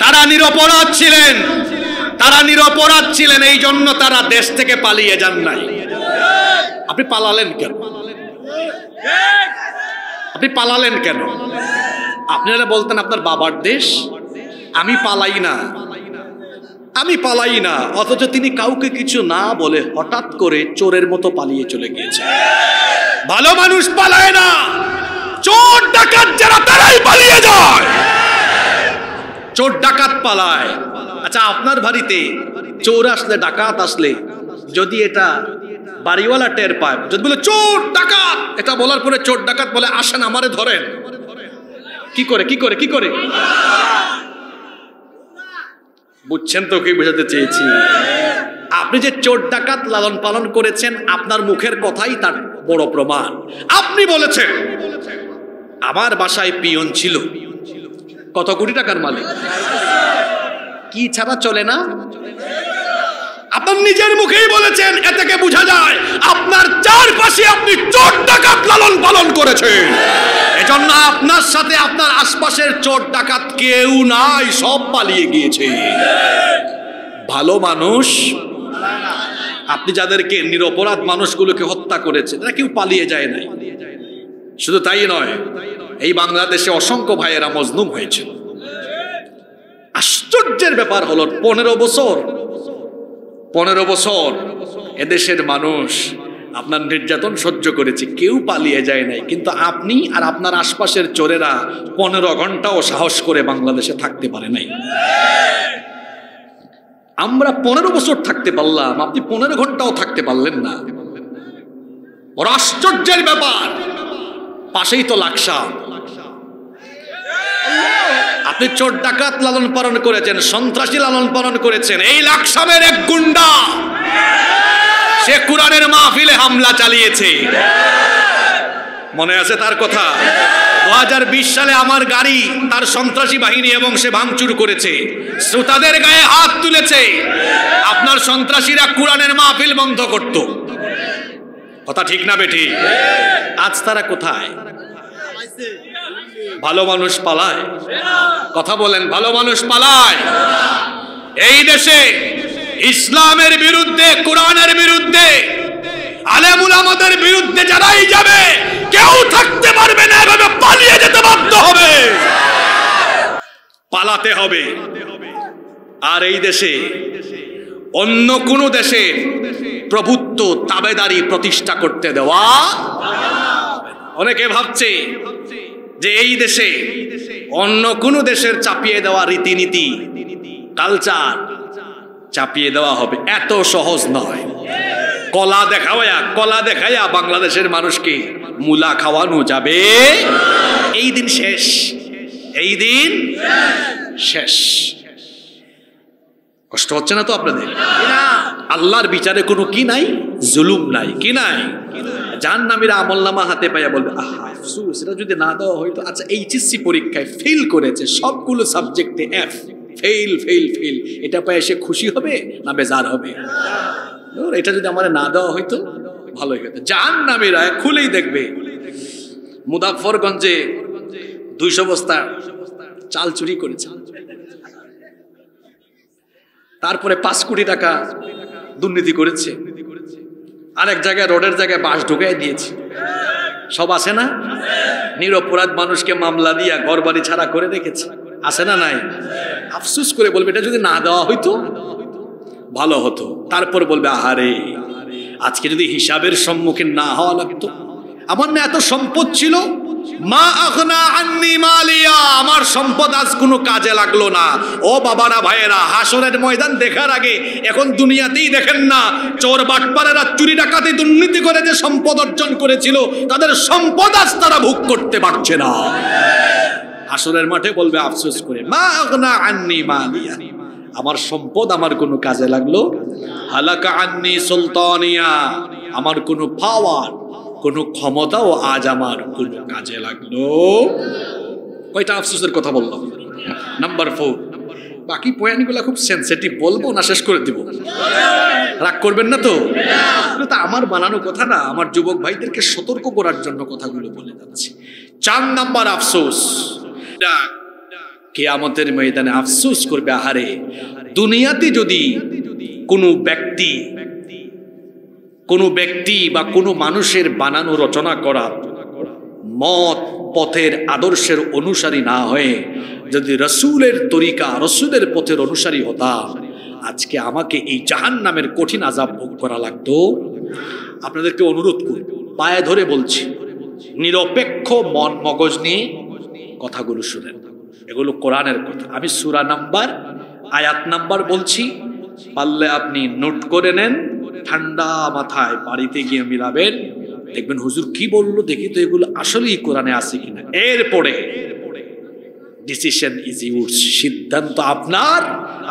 তারা নিরপরাধ ছিলেন, তারা নিরপরাধ ছিলেন, এই জন্য তারা দেশ থেকে পালিয়ে যান নাই। আপনি পালালেন কেন? আপনি পালালেন কেন? আপনারা বলতেন আপনার বাবার দেশ, আমি পালাই না, আমি পালাই না, অথচ তিনি কাউকে কিছু না বলে হঠাৎ করে চোরের মতো পালিয়ে চলে গিয়েছে। ভালো মানুষ পালায় না, চোর ডাকাত যারা তারাই পালিয়ে যায়। চোর ডাকাত পালায়। আচ্ছা, আপনার বাড়িতে চোর আসলে, ডাকাত আসলে, যদি এটা বাড়িওয়ালা টের পায়, যদি বলে চোর ডাকাত, এটা বলার পরে চোর ডাকাত বলে আসেন আমারে ধরেন, কি করে কি করে কি করে? বুঝছেন তো কি বোঝাতে চেয়েছি? আপনি যে চোর ডাকাত লালন পালন করেছেন, আপনার মুখের কথাই তার বড় প্রমাণ। আপনি বলেছেন আমার বাসায় পিয়ন ছিল, কত কোটি টাকার মালিক, কি ছাড়া চলে না? আপনার নিজের মুখেই বলেছেন, এ থেকে বোঝা যায় আপনার চারপাশে আপনি চোর ডাকাত লালন পালন করেছেন। এজন্য আপনার সাথে আপনার আশপাশের চোর ডাকাত কেউ নাই, সব পালিয়ে গিয়েছে। ভালো মানুষ আপনি যাদেরকে নিরপরাধ মানুষগুলোকে হত্যা করেছেন, তারা কেউ পালিয়ে যায় নাই। শুধু তাই নয়, এই বাংলাদেশে অসংখ্য ভাইয়েরা মজলুম হয়েছিল। আশ্চর্যের ব্যাপার হলো 15 বছর এদেশের মানুষ আপনার নির্যাতন সহ্য করেছে, কেউ পালিয়ে যায় নাই। কিন্তু আপনি আর আপনার আশপাশের চোরেরা 15 ঘন্টাও সাহস করে বাংলাদেশে থাকতে পারে নাই। আমরা 15 বছর থাকতে পারলাম, আপনি 15 ঘন্টাও থাকতে পারলেন না। বড় আশ্চর্যের ব্যাপার। পাশেই তো লাকসাম, আপনি চোর ডাকাত লালন পালন করেছেন, সন্ত্রাসী লালন পালন করেছেন। এই লাকসামের এক গুন্ডা সে কুরআনের মাহফিলে হামলা চালিয়েছে, মনে আছে তার কথা? 2020 সালে আমার গাড়ি তার সন্ত্রাসী বাহিনী এবং সে ভাঙচুর করেছে, শ্রোতাদের গায়ে হাত তুলেছে। আপনার সন্ত্রাসীরা কুরআনের মাহফিল বন্ধ করত, কথা ঠিক না বেটি? আজ তারা কোথায়? ভালো মানুষ পালায়, কথা বলেন, ভালো মানুষ পালায়। এই দেশে ইসলামের বিরুদ্ধে, কোরআনের বিরুদ্ধে, আলেম উলামাদের বিরুদ্ধে যারাই যাবে কেউ থাকতে পারবে না, এভাবে পালিয়ে যেতে বাধ্য হবে, পালাতে হবে। আর এই দেশে অন্য কোন দেশে প্রভুত্ব তাবেদারি প্রতিষ্ঠা করতে দেওয়া। অনেকে ভাবছে যে এই দেশে অন্য কোন দেশের চাপিয়ে দেওয়া রীতিনীতি, কালচার চাপিয়ে দেওয়া হবে, এত সহজ নয়। কলা দেখাইয়া বাংলাদেশের মানুষকে মুলা খাওয়ানো যাবে? এই দিন শেষ, এই দিন শেষ। কষ্ট হচ্ছে না তো আপনাদের? আল্লাহর বিচারে কোনো কি নাই, জুলুম নাই, কি নাই? জাহান্নামীরা আমলনামা হাতে পাইয়া বলবে আফসোস, এটা যদি না দেওয়া হইতো। আচ্ছা, এইচএসসি পরীক্ষায় ফেল করেছে, সবগুলো সাবজেক্টে এফ, ফেল ফেল ফেল, এটা পায় সে খুশি হবে না বেজার হবে? এটা যদি আমার না দেওয়া হইতো ভালোই হতো। জাহান্নামীরা খুলেই দেখবে মুজাফফরগঞ্জে 200 বস্তা চাল চুরি করেছে, তারপরে 5 কোটি টাকা দুর্নীতি করেছে, আরেক জায়গায় রোডের জায়গায় বাস ঢুকাই দিয়েছে। সব আছে না? নিরপরাধ মানুষকে মামলা দিয়া ঘর বাড়ি ছাড়া করে রেখেছে, আছে না নাই? আফসোস করে বলবে এটা যদি না দেওয়া হইতো ভালো হতো। তারপর বলবে আহারে, আজকে যদি হিসাবের সম্মুখীন না হওয়া লাগতো। আমার না এত সম্পদ ছিল, মা আখনা আন্নি মালিয়া, আমার সম্পদ আজ কোনো কাজে লাগলো না। ও বাবারা, ভাইয়েরা, হাসরের ময়দান দেখার আগে এখন দুনিয়াতেই দেখেন না, চোর বাটপারেরা চুরি ডাকাতি দুর্নীতি করে যে সম্পদ অর্জন করেছিল, তাদের সম্পদ আজ তারা ভোগ করতে পারছে না। হাসরের মাঠে বলবে আফসোস করে, মা আখনা আন্নি মালিয়া, আমার সম্পদ আমার কোনো কাজে লাগলো। হালাকা আন্নি সুলতানিয়া, আমার কোনো পাওয়ার, কোনো ক্ষমতাও আজ আমার কোনো কাজে লাগলো। কয়টা আফসোসের কথা বললাম? নাম্বার 4। বাকি পয়েন্টগুলো খুব সেন্সিটিভ, বলবো না শেষ করে দিব? রাগ করবেন না তো? তা আমার বানানো কথা না, আমার যুবক ভাইদেরকে সতর্ক করার জন্য কথাগুলো বলে যাচ্ছি। 4 নাম্বার আফসোস, কিয়ামতের ময়দানে আফসোস করবে, আহারে, দুনিয়াতে যদি কোনো ব্যক্তি বা কোনো মানুষের বানানো রচনা করা মত পথের আদর্শের অনুসারী না হয়ে যদি রসুলের তরিকা, রসুলের পথের অনুসারী হতাম, আজকে আমাকে এই জাহান্নামের কঠিন আযাব ভোগ করা লাগতো। আপনাদেরকে অনুরোধ করি, পায়ে ধরে বলছি, নিরপেক্ষ মন মগজ নিয়ে কথাগুলো শুনেন। এগুলো কোরআনের কথা। আমি সূরা নাম্বার, আয়াত নাম্বার বলছি, পারলে আপনি নোট করে নেন, ঠান্ডা মাথায় বাড়িতে গিয়ে মিলাবেন, দেখবেন হুজুর কি বললো দেখি তো এগুলো আসলেই কোরআনে আছে কিনা। এরপরে ডিসিশন ইজ ইউরস, সিদ্ধান্ত আপনার।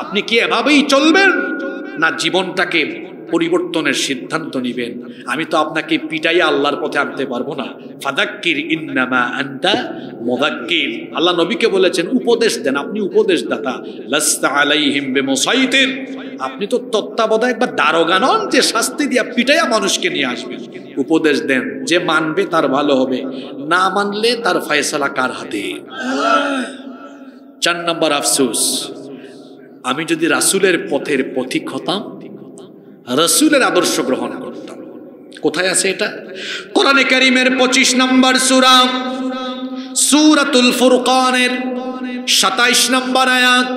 আপনি কি এভাবেই চলবেন না জীবনটাকে পরিবর্তনের সিদ্ধান্ত নেবেন? আমি তো আপনাকে পিটাইয়া আল্লাহর পথে আনতে পারবো না। ফাযাক্কির ইন্নামা আনতা মুযাক্কির, আল্লাহ নবীকে বলেছেন উপদেশ দেন, আপনি উপদেশদাতা। লাস্তা আলাইহিম বিমুসাইতির, আপনি তো তত্ত্বাবধায়ক বা দারোগা নন যে শাস্তি দিয়া পিটাইয়া মানুষকে নিয়ে আসবেন। উপদেশ দেন, যে মানবে তার ভালো হবে, না মানলে তার ফয়সালা কার হাতে? 4 নম্বর আফসোস, আমি যদি রাসূলের পথের পথিক হতাম, রাসূলের আদর্শ গ্রহণ করতাম। কোথায় আছে এটা? কোরআনে কারীমের 25 নম্বর সূরা সূরাতুল ফুরকানের 27 নম্বর আয়াত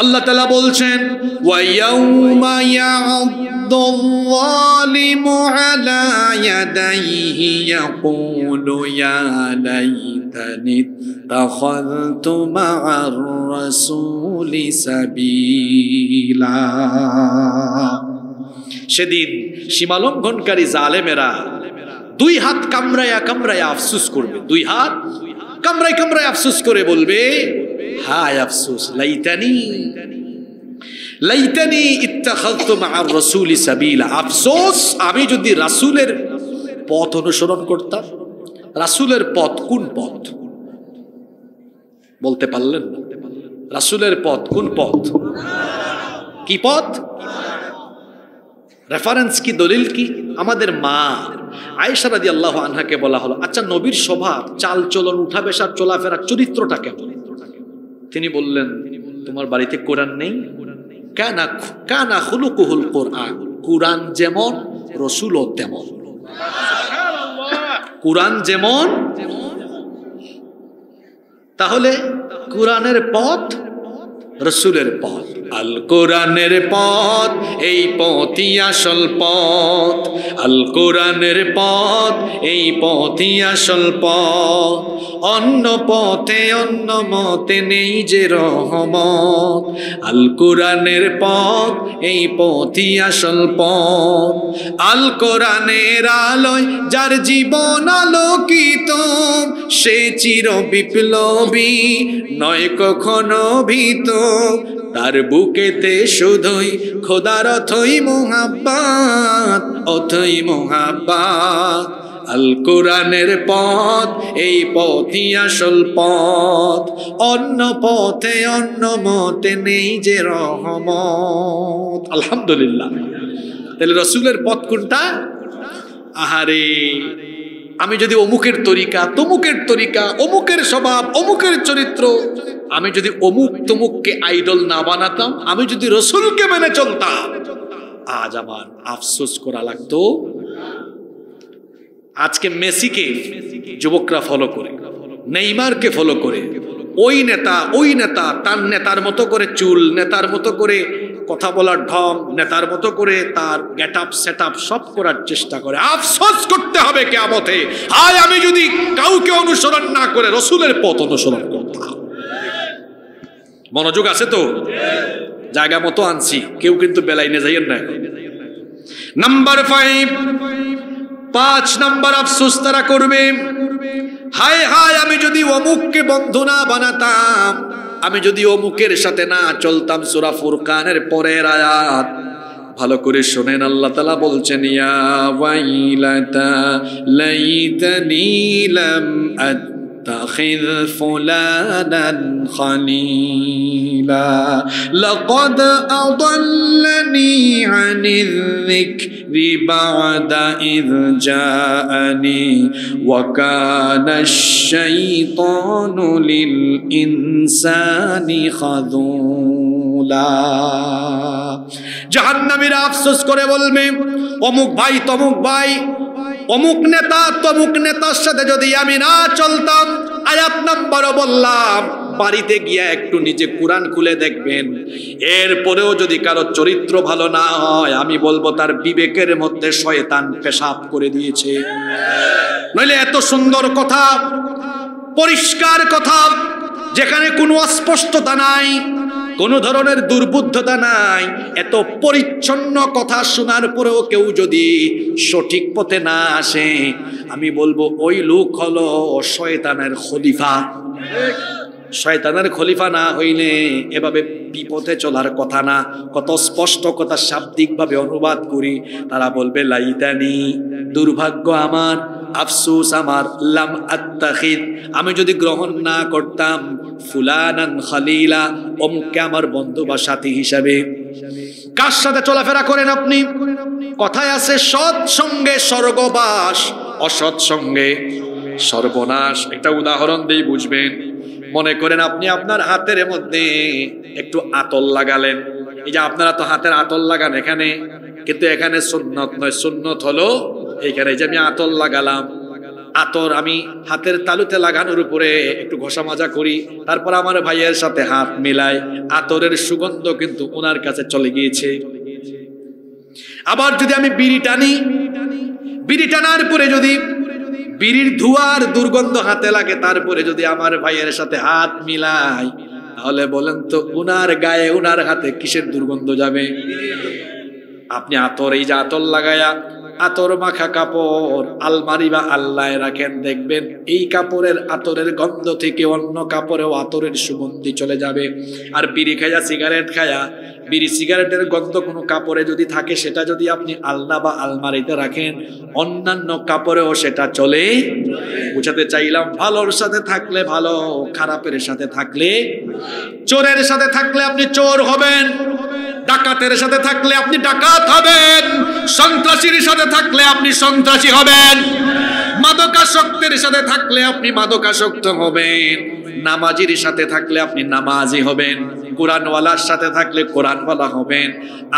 আল্লাহ তাআলা বলছেন, ওয়া ইয়াউমা ইয়া'দ্দুল যালিমু আলা ইয়াদাইহি ইয়াকুলু ইয়া লাইতানি ইত্তাখাযতু মা'আর রাসূলি সাবিলা। সেদিন সীমালঙ্ঘনকারী জালেমেরা 2 হাত কামড়ায়া কামড়ায়া আফসোস করবে, 2 হাত কামড়ায় কামড়ায় আফসোস করে বলবে, হায় আফসোস, লাইতানি লাইতানি ইত্তাখাযতু মা'আর রাসূলি সাবিলা। আফসোস, আমি যদি রাসূলের পথ অনুসরণ করতাম। রাসূলের পথ কোন পথ বলতে পারলেন না? রাসূলের পথ কোন পথ? কি পথ? রেফারেন্স কি, দলিল কি? আমাদের মা আয়েশা রাদিয়াল্লাহু আনহাকে বলা হলো, আচ্ছা নবীর স্বভাব, চাল চলন, উঠা বসা, চলাফেরা, চরিত্রটা কেমন? তিনি বললেন, তোমার বাড়িতে কোরআন নেই? কানা খুলুকুহুল কোরআন, কোরআন যেমন রাসূলও তেমন। কোরআন যেমন, তাহলে কোরআনের পথ রাসূলের পথ। আল কোরআনের পথ, এই পথই আসল পথ। আল কোরআনের পথ, এই পথই আসল পথ। অন্য পথে অন্য মতে নেই যে রহমত। আল কোরআনের পথ, এই পথই আসল পথ। আল কোরআনের আলোয় যার জীবন আলোকিত, সে চির বিপ্লবী নয় কখনো ভীত। তার বুকেতে শুধুই খোদার অথই মোহাব্বত, অথই মোহাব্বত। আল কোরআনের পথ, এই পথই আসল পথ। অন্য পথে অন্য মতে নেই যে রহমত। আলহামদুলিল্লাহ। তাহলে রাসূলের পথ কোনটা? আহারে, আমি যদি অমুকের তরিকা, তমুকের তরিকা, অমুকের স্বভাব, অমুকের চরিত্র, আমি যদি অমুক তমুককে আইডল না বানাতাম, আমি যদি রাসূলকে মেনে চলতাম, আজ আমার আফসোস করা লাগতো। আজকে মেসিকে যুবকরা ফলো করে, নেইমারকে ফলো করে, ওই নেতা তার নেতার মতো করে চুল, নেতার মতো করে কথা বলার ঢং, নেতার মতো করে তার গেট আপ সেট আপ সব করার চেষ্টা করে। আফসোস করতে হবে কিয়ামতে, হায় আমি যদি কাউকে অনুসরণ না করে রাসূলের পথ অনুসরণ করতাম। মনোযোগ আছে তো? জায়গা মতো আনছি, কেউ কিন্তু বেলাইনে যাইয়েন না। নাম্বার 5 নাম্বার আফসোস তারা করবে, হায় হায় আমি যদি অমুককে বন্ধু না বানাতাম, আমি যদি অমুকের সাথে না চলতাম। সূরা ফুরকানের পরের আয়াত ভালো করে শোনেন, আল্লাহ তাআলা বলছেন, ইয়া ওয়াইলাতা লাইতানি লাম আত্তাখিয ফুলানান খালিলা লাকাদ আদাল্লানি আনিয যিকরি বা'দা ইয জাআনি ওয়া কানাশ শাইতানু লিল ইনসানি খাযুলা। জাহান্নামীরা আফসোস করে বলবে, অমুক ভাই তমুক ভাই, অমুক নেতা তমুক নেতার সাথে যদি আমি না চলতাম। আয়াত নাম্বারও বললাম, বাড়িতে গিয়া একটু নিজে কোরআন খুলে দেখবেন। এরপরেও যদি কারো চরিত্র ভালো না হয়, আমি বলবো তার বিবেকের মধ্যে শয়তান পেশাব করে দিয়েছে। নইলে এত সুন্দর কথা, পরিষ্কার কথা, যেখানে কোনো অস্পষ্টতা নাই, কোনো ধরনের দুর্বুদ্ধতা নাই। এত পরিচ্ছন্ন কথা শোনার পরেও কেউ যদি সঠিক পথে না আসে, আমি বলবো ওই লোক হলো শয়তানের খলিফা। শয়তানের খলিফা না হইলে এভাবে বিপথে চলার কথা না। কত স্পষ্ট কথা শাব্দিকভাবে অনুবাদ করি, তারা বলবে লাইতানি, দুর্ভাগ্য আমার, আফসোস আমার, লাম আত্তাখিদ, আমি যদি গ্রহণ না করতাম ফুলানান খালিলা, অমুককে আমার বন্ধু বা সাথী হিসাবে। কার সাথে চলাফেরা করেন আপনি? কথায় আছে সৎ সঙ্গে স্বর্গবাস, অসৎ সঙ্গে সর্বনাশ। একটা উদাহরণ দিয়ে বুঝবেন। মনে করেন আপনি আপনার হাতের মধ্যে একটু আতর লাগালেন। এই যে আপনারা তো হাতের আতর লাগান এখানে, কিন্তু এখানে সুন্নত নয়। সুন্নত হলো এইখানে যে আমি আতর লাগালাম, আতর আমি হাতের তালুতে লাগানোর উপরে একটু ঘষা মাজা করি, তারপর আমার ভাইয়ের সাথে হাত মিলাই, আতরের সুগন্ধ কিন্তু ওনার কাছে চলে গিয়েছে। আবার যদি আমি বিড়ি টানি, বিড়ি টানার পরে যদি বিড়ির ধোঁয়ার দুর্গন্ধ হাতে লাগে, তারপরে যদি আমার ভাইয়ের সাথে হাত মিলাই, তাহলে বলেন তো উনার গায়ে উনার হাতে কিসের দুর্গন্ধ যাবে? আপনি আতর, এই যে আতর লাগায়া আতর মাখা কাপড় আলমারি বা আল্লায় রাখেন, দেখবেন এই কাপড়ের আতরের গন্ধ থেকে অন্য কাপড়েও আতরের সুগন্ধি চলে যাবে। আর বিড়ি খায়া, সিগারেট খায়া, বিড়ি সিগারেটের গন্ধ কোনো কাপড়ে যদি থাকে, সেটা যদি আপনি আলনা বা আলমারিতে রাখেন, অন্যান্য কাপড়েও সেটা চলে। বুঝাতে চাইলাম, ভালোর সাথে থাকলে ভালো, খারাপের সাথে থাকলে, চোরের সাথে থাকলে আপনি চোর হবেন, ডাকাতের সাথে থাকলে আপনি ডাকাত হবেন, সন্ত্রাসীর সাথে থাকলে আপনি সন্ত্রাসী হবেন, মাদকাসক্তের সাথে থাকলে আপনি মাদকাসক্ত হবেন, নামাজির সাথে থাকলে আপনি নামাজি হবেন, কোরআনওয়ালার সাথে থাকলে কোরআনওয়ালা হবেন,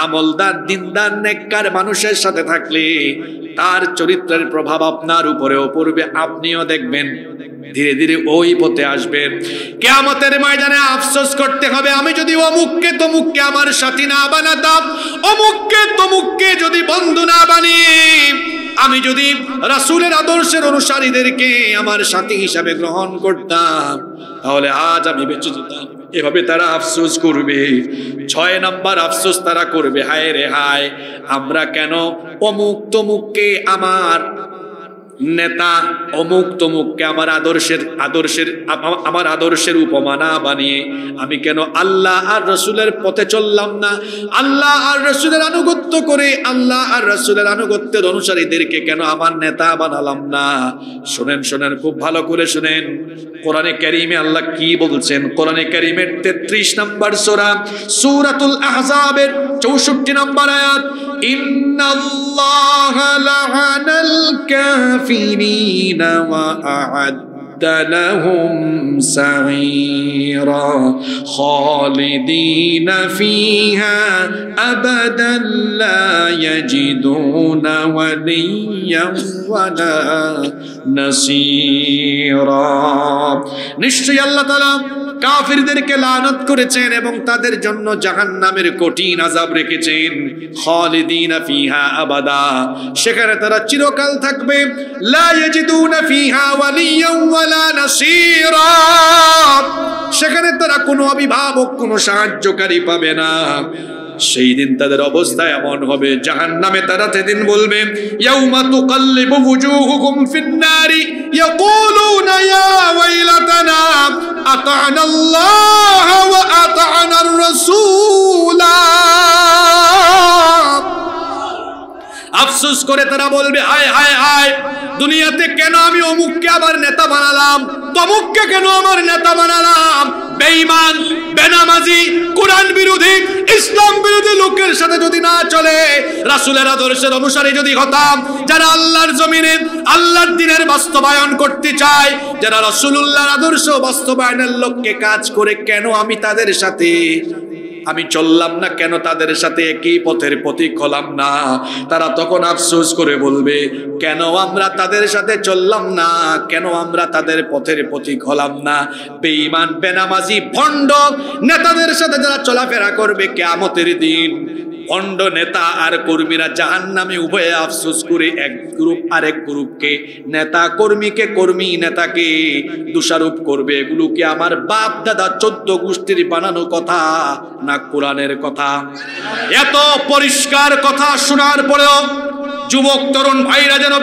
আমলদার দিনদার নেককার মানুষের সাথে থাকলে তার চরিত্রের প্রভাব আপনার উপরেও পড়বে, আপনিও দেখবেন ধীরে ধীরে ওই পথে আসবেন। কিয়ামতের ময়দানে আফসোস করতে হবে, আমি যদি অমুককে তমুককে আমার সাথী না বানাতাম, অমুককে তমুককে যদি বন্ধু না বানিয়ে আমি যদি রাসূলের আদর্শের অনুসারীদেরকে আমার সাথী হিসাবে গ্রহণ করতাম, তাহলে আজ আমি বেঁচে যেতাম। এভাবে তারা আফসোস করবে। 6 নাম্বার আফসোস তারা করবে, হায় রে হায়, আমরা কেন অমুক তমুককে আমার নেতা, অমুক তমুককে আমার আদর্শের উপমা না বানিয়ে আমি কেন আল্লাহ আর রসুলের পথে চললাম না? আল্লাহ আর রসুলের আনুগত্য করে আল্লাহ আর রসুলের আনুগত্যের অনুসারীদেরকে কেন আমার নেতা বানালাম না? শুনেন শুনেন, খুব ভালো করে শুনেন, কোরআনে কারীমে আল্লাহ কি বলছেন। কোরআনে কারীমের 33 নম্বর সূরা, সূরাতুল আহজাবের 64 নম্বর আয়াত, ইন্নাল্লাহা লা'আনাল কাফিরিনা ওয়া আ'আদ্দা লাহুম সাঈরা খালিদিনা ফিহা আবাদান লা ইয়াজিদুনা ওয়ালিয়্যান ওয়ালা নাসীরা। নিশ্চয়ই আল্লাহ তাআলা কাফিরদেরকে লানত করেছেন এবং তাদের জন্য জাহান্নামের কঠিন আযাব রেখেছেন। খালিদিনা ফিহা আবাদা, সেখানে তারা চিরকাল থাকবে। লা ইয়াজিদুনা ফিহা ওয়ালিয়্যান ওয়ালা নাসীরা, সেখানে তারা কোনো অভিভাবক, কোনো সাহায্যকারী পাবে না। সেই দিন তাদের অবস্থা এমন হবে, জাহান্নামে তারা সেদিন বলবে, ইয়াউমা তুকাল্লিবু ওয়ুজুহুকুম ফিন-নারি ইয়াকুলুনা ইয়া ওয়াইলাতানা আতা'না আল্লাহ ওয়া আতা'না আর-রাসূলা। আফসোস করে তারা বলবে, হায় হায় হায়, দুনিয়াতে কেন আমি অমুককে আবার নেতা বানালাম, তমুককে কেন আমার নেতা বানালাম। বেঈমান, বেনামাজি, কোরআন বিরোধী, ইসলাম বিরোধী লোকের সাথে যদি না চলে, রাসূলের আদর্শের অনুসারী যদি হতাম, যারা আল্লাহর জমিনে আল্লাহর দ্বীনের বাস্তবায়ন করতে চায়, যারা রাসূলুল্লাহর আদর্শ বাস্তবায়নের লক্ষ্যে কাজ করে, কেন আমি তাদের সাথে আমি চললাম না, কেন তাদের সাথে একই পথের পথিক হলাম না? তারা তখন আফসোস করে বলবে, কেন আমরা তাদের সাথে চললাম না, কেন আমরা তাদের পথের পথিক হলাম না। বেঈমান, বেনামাজি, ভণ্ড নেতাদের সাথে যারা চলাফেরা করবে, কিয়ামতের দিন ভণ্ড নেতা আর কর্মীরা জাহান্নামে উভয়ে আফসোস করে, এক গ্রুপ আরেক গ্রুপকে, নেতা কর্মীকে, কর্মী নেতাকে দোষারোপ করবে। এগুলো কি আমার বাপ দাদা 14 গোষ্ঠীর বানানো কথা না কোরআনের কথা? এত পরিষ্কার কথা শোনার পরেও যুবক তরুণ ভাইরা যেন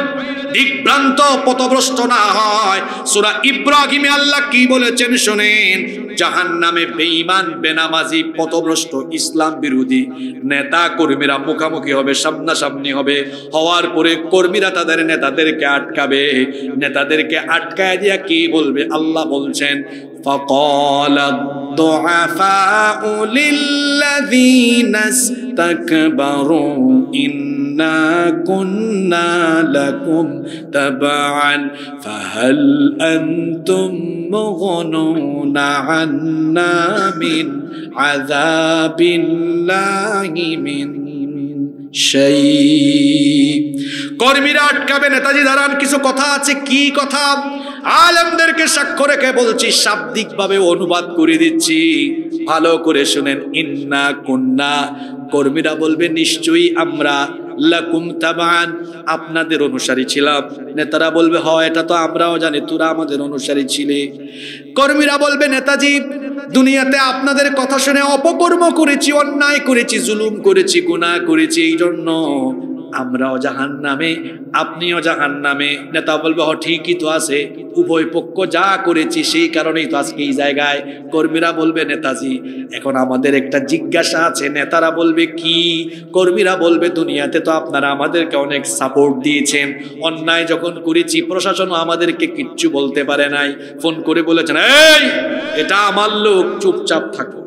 দিগ্ভ্রান্ত পথভ্রষ্ট না হয়। সূরা ইব্রাহিমে আল্লাহ কি বলেছেন শোনেন। জাহান্নামে বেঈমান, বেনামাজি, পথভ্রষ্ট, ইসলাম বিরোধী নেতা কর্মীরা মুখামুখি হবে, সামনাসামনি হবে। হওয়ার পরে কর্মীরা তাদের নেতাদেরকে আটকাবে। নেতাদেরকে আটকায় দিয়া কি বলবে? আল্লাহ বলছেন فقال الضعفاء للذين استكبروا إنا كنا لكم تبعا فهل أنتم مغنون عنا من عذاب الله من شيء। কর্মীরা আটকাবে, নেতাজি দাঁড়ান, কিছু কথা আছে। কি কথা? আলেমদেরকে সাক্ষ্য রেখে বলছি, শাব্দিকভাবে অনুবাদ করে দিচ্ছি, ভালো করে শুনেন। ইন্না কুন্না, কর্মীরা বলবে নিশ্চয়ই আমরা, লাকুম তাবান, আপনাদের অনুসারী ছিলাম। নেতারা বলবে হ, এটা তো আমরাও জানি, তোরা আমাদের অনুসারী ছিলে। কর্মীরা বলবে নেতাজি, দুনিয়াতে আপনাদের কথা শুনে অপকর্ম করেছি, অন্যায় করেছি, জুলুম করেছি, গুনাহ করেছি, এই জন্য আমরাও জাহান্নামে, আপনিও জাহান্নামে। নেতা বলবে হ, ঠিকই তো আছে, উভয় পক্ষ যা করেছি সেই কারণেই তো আজকে এই জায়গায়। কর্মীরা বলবে নেতাজি, এখন আমাদের একটা জিজ্ঞাসা আছে। নেতারা বলবে কি? কর্মীরা বলবে দুনিয়াতে তো আপনারা আমাদেরকে অনেক সাপোর্ট দিয়েছেন, অন্যায় যখন করেছি প্রশাসনও আমাদেরকে কিচ্ছু বলতে পারে নাই, ফোন করে বলেছেন এই এটা আমার লোক, চুপচাপ থাকো।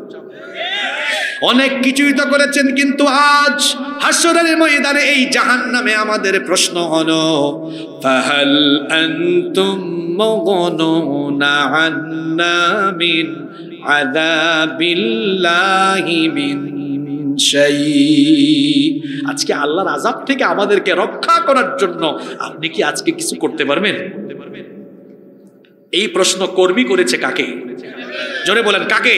অনেক কিছুই তো করেছেন, কিন্তু আজ হাসরের ময়দানে এই জাহান্নামে আমাদের প্রশ্ন হলো ফাহাল আনতুম মুগনুনা আন্না মিন আযাবিল্লাহি মিন শাই। আজকে আল্লাহর আযাব থেকে আমাদেরকে রক্ষা করার জন্য আপনি কি আজকে কিছু করতে পারবেন? এই প্রশ্ন কর্মী করেছে কাকে? জোরে বলেন কাকে?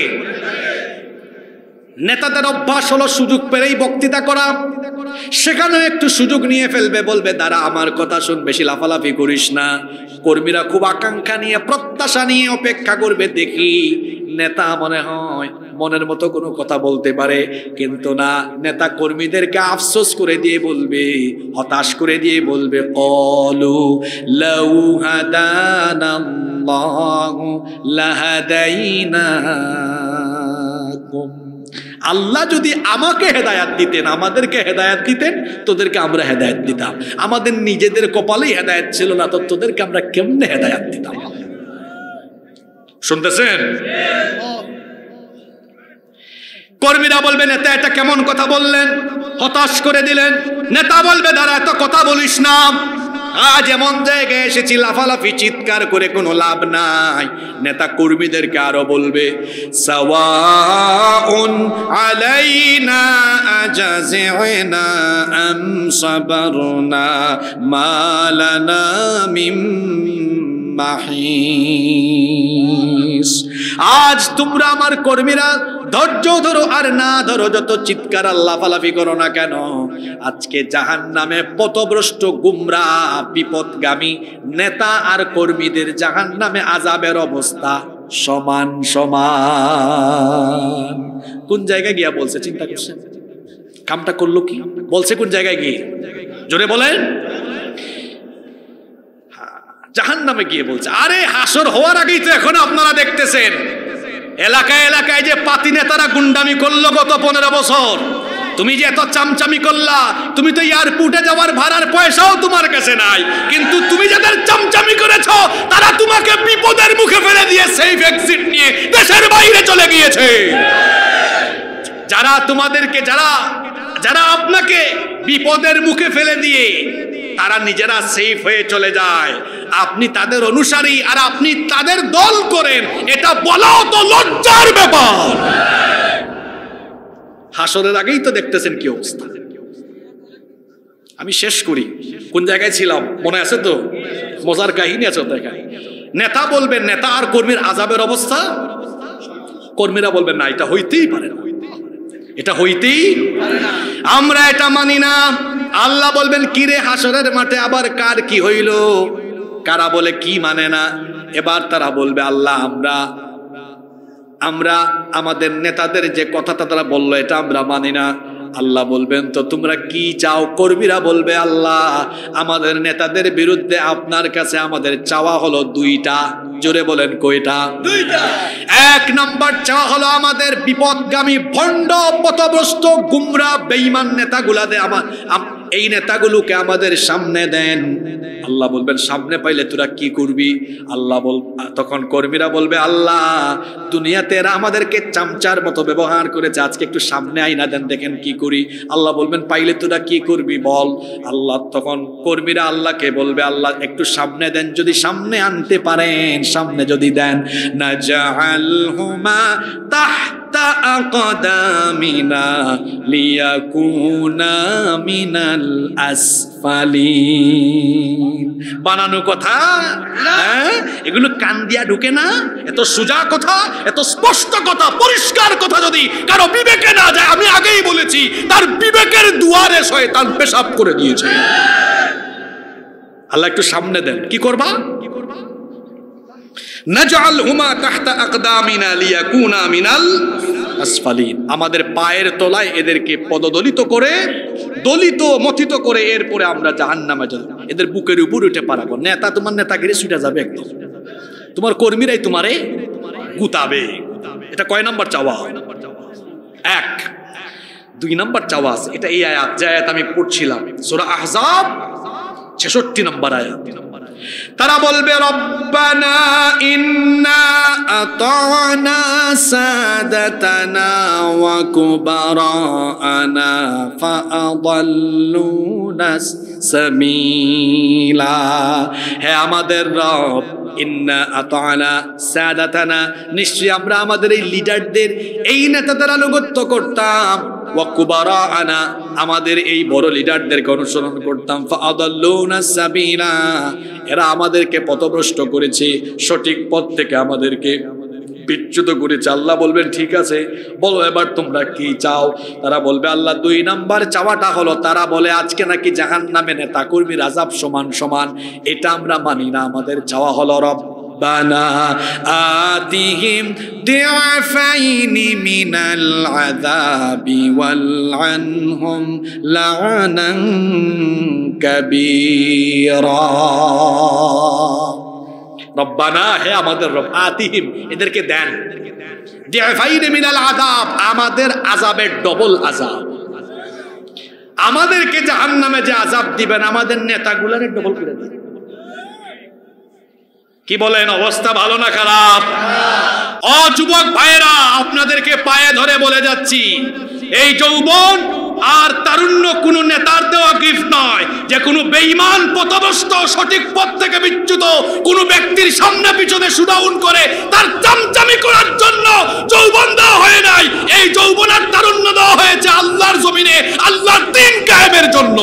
নেতাদের অভ্যাস হলো সুযোগ পেলেই বক্তৃতা করা, সেখানেও একটু সুযোগ নিয়ে ফেলবে, বলবে দাঁড়া আমার কথা শুন, বেশি লাফালাফি করিস না। কর্মীরা খুব আকাঙ্ক্ষা নিয়ে, প্রত্যাশা নিয়ে অপেক্ষা করবে, দেখি নেতা মনে হয় মনের মতো কোনো কথা বলতে পারে, কিন্তু না, নেতা কর্মীদেরকে আফসোস করে দিয়ে বলবে, হতাশ করে দিয়ে বলবে ক্বালু লাউ হাদানাল্লাহু লাহাদাইনাকুম। আল্লাহ যদি আমাকে হেদায়াত দিতেন, আমাদেরকে হেদায়াত দিতেন, তোদেরকে আমরা হেদায়াত দিতাম। আমাদের নিজেদের কপালেই হেদায়াত ছিল না, তো তোদেরকে আমরা কেমনে হেদায়াত দিতাম? শুনতেছেন? কর্মীরা বলবে নেতা এটা কেমন কথা বললেন, হতাশ করে দিলেন। নেতা বলবে দাঁড়া এত কথা বলিস না, আজ এমন জায়গায় এসেছি, লাফালাফি চিৎকার করে কোনো লাভ নাই। নেতা কর্মীদেরকে আরো বলবে সাওয়াউন আলাইনা আজাযিনা আম সাবারনা মা লানা মিন মাহিস। আজ তোমরা আমার কর্মীরা ধৈর্য ধরো আর না ধরো, যত চিৎকার আল্লাহ লাফালাফি করো না কেন, আজকে জাহান্নামে পথভ্রষ্ট, গুমরাহ, বিপদগামী নেতা আর কর্মীদের জাহান্নামে আযাবের অবস্থা সমান সমান। কোন জায়গায় গিয়া বলছে? চিন্তা করছেন? কামটা করলো কি? বলছে কোন জায়গায় গিয়ে? জোরে বলেন। জাহান্নামে গিয়ে বলছে। আরে হাসর হওয়ার আগেই তো এখন আপনারা দেখতেছেন এলাকায় এলাকায় যে পাতি নেতারা গুন্ডামি করলো গত 15 বছর। তুমি যে এত চামচামি করলা, তুমি তো এয়ারপোর্টে যাওয়ার ভাড়ার পয়সাও তোমার কাছে নাই, কিন্তু তুমি যাদের চামচামি করেছো তারা তোমাকে বিপদের মুখে ফেলে দিয়ে সেফ এক্সিট নিয়ে দেশের বাইরে চলে গিয়েছে। যারা তোমাদেরকে, যারা আপনাকে বিপদের মুখে ফেলে দিয়ে তারা নিজেরা সেফ হয়ে চলে যায়, আপনি তাদের অনুসারী আর আপনি তাদের দল করেন, এটা বলাও তো লজ্জার ব্যাপার। হাসরের আগেই তো দেখতেছেন কি অবস্থা। আমি শেষ করি, কোন জায়গায় ছিলাম মনে আছে তো? মজার কাহিনী আছে দেখায়। নেতা বলবেন নেতা আর কর্মীর আযাবের অবস্থা, কর্মীরা বলবেন না এটা হইতেই পারে না, এটা হইতেই পারে না। আমরা এটা মানি না। আল্লাহ বলবেন কিরে হাসরের মাঠে আবার কার কি হইল? কারা বলে কি মানে না? এবার তারা বলবে আল্লাহ আমরা আমাদের নেতাদের যে কথাটা তারা বললো এটা আমরা মানি না। আল্লাহ বলবেন তো তোমরা কি চাও? কর্মীরা বলবে আল্লাহ আমাদের নেতাদের বিরুদ্ধে আপনার কাছে আমাদের চাওয়া হলো দুইটা। জোরে বলেন কয়টা? দুইটা। এক নাম্বার চাওয়া হলো আমাদের বিপদগামী ভণ্ড পথভ্রষ্ট গুমরা বেঈমান নেতাগুলাতে এই নেতাগুলোকে আমাদের সামনে দেন। আল্লাহ বলবেন সামনে পাইলে তোরা কি করবি? তখন কর্মীরা বলবে আল্লাহ দুনিয়াতে এরা আমাদেরকে চামচার মতো ব্যবহার করেছে, আজকে একটু সামনে আইনা দেন দেখেন কি করি। আল্লাহ বলবেন পাইলে তোরা কি করবি বল। আল্লাহ তখন কর্মীরা আল্লাহকে বলবে আল্লাহ একটু সামনে দেন, যদি সামনে আনতে পারেন, সামনে যদি দেন নাজআলহুমা তাহতা আকদামিনা লিয়াকুনা মিনাল আসফালিন। বানানো কথা, এগুলো কান দিয়া ঢুকে না। এত সোজা কথা, এত স্পষ্ট কথা, পরিষ্কার কথা যদি কারো বিবেকে না যায়, আমি আগেই বলেছি তার বিবেকের দুয়ারে শয়তান পেশাব করে দিয়েছে। আল্লাহ একটু সামনে দেন, কি করবা? নাজআলহুমা তাহতা আকদামিনা লিয়াকুনা মিনাল আসফালিন। আমাদের পায়ের তলায় এদেরকে পদদলিত করে, দলিত মথিত করে এরপরে আমরা জাহান্নামে যাব। এদের বুকের উপর উঠে পারাবো। নেতা তোমার নেতাগিরি ছুটে যাবে একদম, তোমার কর্মীরাই তোমারে গুতাবে। এটা কয় নাম্বার চাওয়া? এক। দুই নাম্বার চাওয়া আছে, এটা এই আয়াত, যে আয়াত আমি পড়ছিলাম সূরা আহজাব 66 নম্বর আয়াত। তারা বলবে রব্বানা ইন্না আতানা সাদাতানা ওয়া কুবারানা ফাআদাল্লুনা সাবিলা। হে আমাদের রব, ইন্না আতানা সাদাতানা, নিশ্চয়ই আমরা আমাদের এই লিডারদের, এই নেতাদের আনুগত্য করতাম, ওয়া কুবারানা, আমাদের এই বড় লিডারদেরকে অনুসরণ করতাম, ফাআদাল্লুনা সাবিলা, এরা আমাদেরকে পথভ্রষ্ট করেছে, সঠিক পথ থেকে আমাদেরকে বিচ্যুত করেছে। আল্লাহ বলবেন ঠিক আছে, বলো এবার তোমরা কি চাও? তারা বলবে আল্লাহ দুই নাম্বার চাওয়াটা হলো, তারা বলে আজকে নাকি জাহান্নামে নেতা কর্মীর আযাব সমান সমান, এটা আমরা মানি না। আমাদের চাওয়া হলো রব্বানা আতিহিম দিআফাইনি মিনাল আযাবি ওয়ালআনহুম লা'নান কাবীরা। রব্বানা, হে আমাদের রব, আতিহিম, এদেরকে দেন, দিআফাইনি মিনাল আযাব, আমাদের আযাবের ডবল আযাব। আমাদেরকে জাহান্নামে যে আযাব দিবেন, আমাদের নেতাগুলোরে ডবল করে দেন। কি বলেন, অবস্থা ভালো না খারাপ? ও যুবক ভাইরা, আপনাদেরকে পায়ে ধরে বলে যাচ্ছি, এই যৌবন আর তারুণ্য কোন নেতার দেওয়া গিফট নয়, যে কোনো বেঈমান পথভ্রষ্ট সঠিক পথ থেকে বিচ্যুত কোন ব্যক্তির সামনে পিছনে শুডাউন করে তার চামচামি করার জন্য যৌবন দেওয়া হয় নাই। এই যৌবন আর তারুণ্য দেওয়া হয়েছে আল্লাহর জমিনে আল্লাহর দ্বীন কায়েমের জন্য।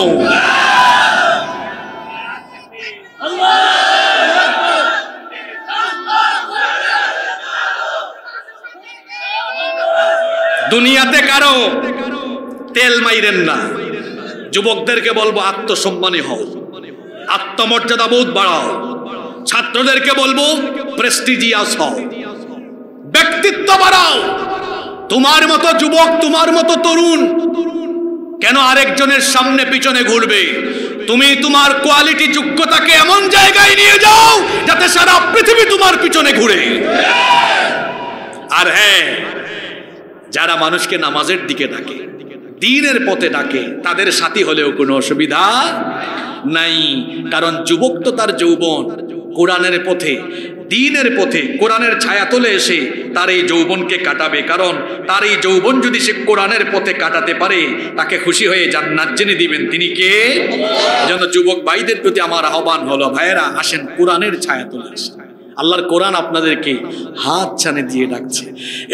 দুনিয়াতে কারো তেল মাইরেন না। যুবকদেরকে বলবো আত্মসম্মানী হও, আত্মমর্যাদা বোধ বাড়াও। ছাত্রদেরকে বলবো প্রেস্টিজিয়াস হও, ব্যক্তিত্ব বাড়াও। তোমার মতো যুবক, তোমার মতো তরুণ কেন আরেকজনের সামনে পিছনে ঘুরবে? তুমি তোমার কোয়ালিটি, যোগ্যতাকে এমন জায়গায় নিয়ে যাও যাতে সারা পৃথিবী তোমার পিছনে ঘুরে। আর হ্যাঁ, যারা মানুষকে নামাজের দিকে ডাকে, দ্বীনের পথে ডাকে, তাদের সাথী হলেও কোনো অসুবিধা নাই। কারণ যুবক তো তার যৌবন কোরআনের পথে, দ্বীনের পথে, কোরআনের ছায়াতলে এসে তার এই যৌবনকে কাটাবে। কারণ তার এই যৌবন যদি সে কোরআনের পথে কাটাতে পারে, তাকে খুশি হয়ে জান্নাত জেনে দিবেন তিনি কে। এজন্য যুবক ভাইদের প্রতি আমার আহ্বান হলো, ভাইয়েরা আসেন কোরআনের ছায়াতলে আসেন। আল্লাহর কোরআন আপনাদেরকে হাত ছানে দিয়ে ডাকছে,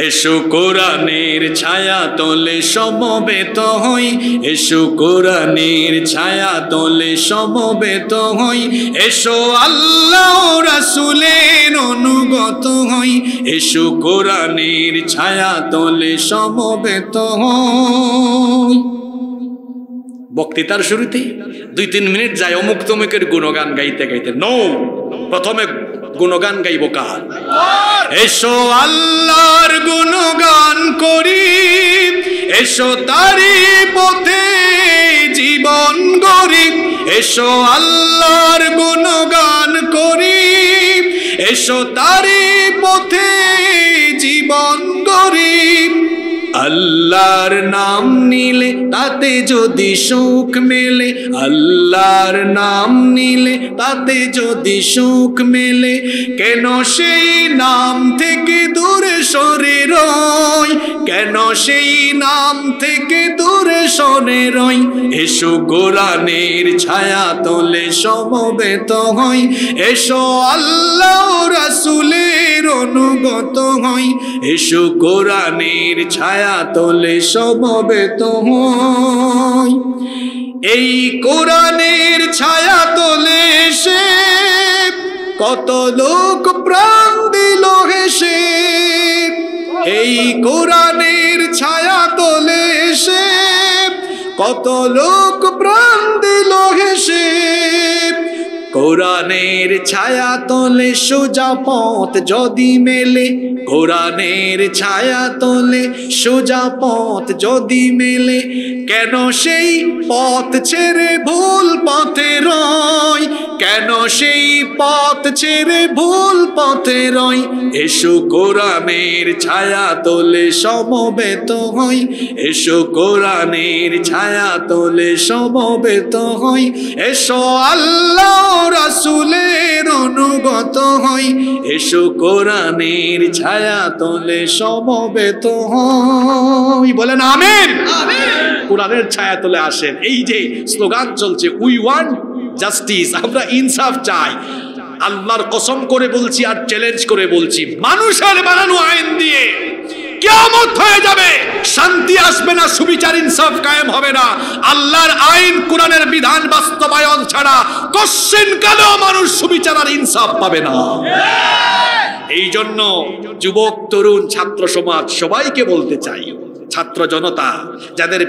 এসো কোরআনের ছায়া তলে সমবেত হই, এসো কোরআনের ছায়া তলে সমবেত হই, এসো আল্লাহ রাসূলের অনুগত হই, এসো কোরআনের ছায়া তলে সমবেত হই। বক্তৃতার শুরুতে 2-3 মিনিট যায় অমুক তমুকের গুণগান গাইতে গাইতে। নো, প্রথমে গুণগান গাইব কার? এসো আল্লাহর গুণগান করি, এসো তারি পথে জীবন গড়ি। এসো আল্লাহর গুণগান করি, এসো তারি পথে জীবন গড়ি। আল্লাহর নাম নিলে তাতে যদি সুখ মেলে, আল্লাহর নাম নিলে তাতে যদি সুখ মেলে, কেন সেই নাম থেকে দূরে সরে রই, কেন সেই নাম থেকে দূরে সরে রই। এসো কোরআনের ছায়া তলে সমবেত হই, এসো আল্লাহ রাসূলের অনুগত হই। এসো কোরআনের ছায়া তলে সমবেত হই। এই কোরআনের ছায়া তলে এসে কত লোক প্রাণ দিল হেসে, এই কোরআনের ছায়া তলে এসে কত লোক প্রাণ দিল হেসে। কোরআনের ছায়া তলে সোজা পথ যদি মেলে, কোরআনের ছায়া তলে সোজা পথ যদি মেলে, কেন সেই পথ ছেড়ে ভুল পথে রই, কেন সেই পথ ছেড়ে ভুল পথে রই। এসো কোরআনের ছায়া তলে সমবেত হই, এসো কোরআনের ছায়া তলে সমবেত হই। এসো আল্লাহ রাসূলের অনুগত হই, এসো কোরআনের ছায়া তলে সমবেত হই। বলেন আমিন। কোরআনের ছায়া তলে আসেন। এই যে স্লোগান চলছে, উই ওয়ান্ট জাস্টিস, আমরা ইনসাফ চাই। আল্লাহর কসম করে বলছি আর চ্যালেঞ্জ করে বলছি, মানুষের বানানো আইন দিয়ে কিয়ামত হয়ে যাবে, শান্তি আসবে না, সুবিচার ইনসাফ কায়েম হবে না। আল্লাহর আইন কোরআনের বিধান বাস্তবায়ন ছাড়া কশ্চিন কালেও মানুষ সুবিচার আর ইনসাফ পাবে না। এই জন্য যুবক, তরুণ, ছাত্র সমাজ সবাইকে বলতে চাই, ছাত্র জনতা যাদের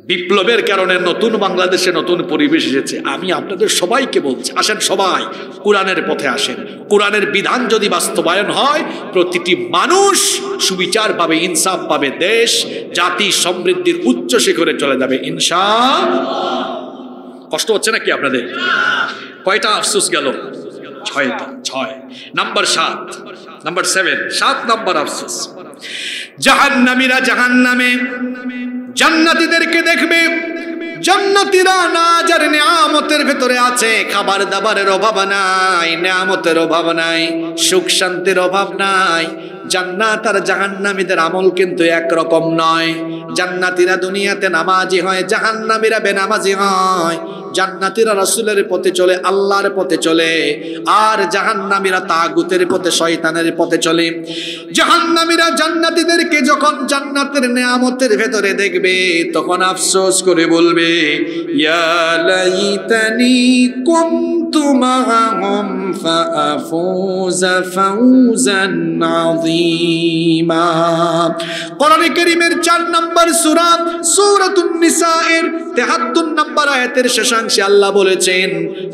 বিপ্লবের কারণে নতুন বাংলাদেশে নতুন পরিবেশ এসেছে, আমি আপনাদের সবাইকে বলছি, আসেন সবাই কোরআনের পথে আসেন। কোরআনের বিধান যদি বাস্তবায়ন হয়, প্রতিটি মানুষ সুবিচার পাবে, ইনসাফ পাবে, দেশ জাতি সমৃদ্ধির উচ্চ শিখরে চলে যাবে ইনশাআল্লাহ। কষ্ট হচ্ছে নাকি আপনাদের? কয়টা আফসোস গেল? 6টা। 6 নাম্বার 7, নাম্বার 7, 7 নাম্বার আফসোস। জাহান্নামীরা জাহান্নামে জান্নাতীদেরকে দেখবে, জান্নাতীরা নাজ আর নিয়ামতের ভেতরে আছে, খাবার দাবারের অভাব নাই, নিয়ামতের অভাব নাই, সুখ শান্তির অভাব নাই। জান্নাত আর জাহান্নামীদের আমল কিন্তু একরকম নয়। জান্নাতীরা দুনিয়াতে নামাজি হয়, জাহান্নামীরা বেনামাজি হয়। জান্নাতীরা রাসূলের পথে চলে, আল্লাহর পথে চলে, আর জাহান্নামীরা তাগুতের পথে, শয়তানের পথে চলে। জাহান্নামীরা জান্নাতীদেরকে যখন জান্নাতের নিয়ামতের ভেতরে দেখবে, তখন আফসোস করে বলবে, ইয়া লাইতানি কুনতু মাআহুম ফাআফুযা ফাওজান আযীমা। কোরআনে কারীমের 4 নম্বর সূরা, সূরাতুন নিসায়ের 73 নম্বর আয়াতের শেষাংশে আল্লাহ বলেছেন,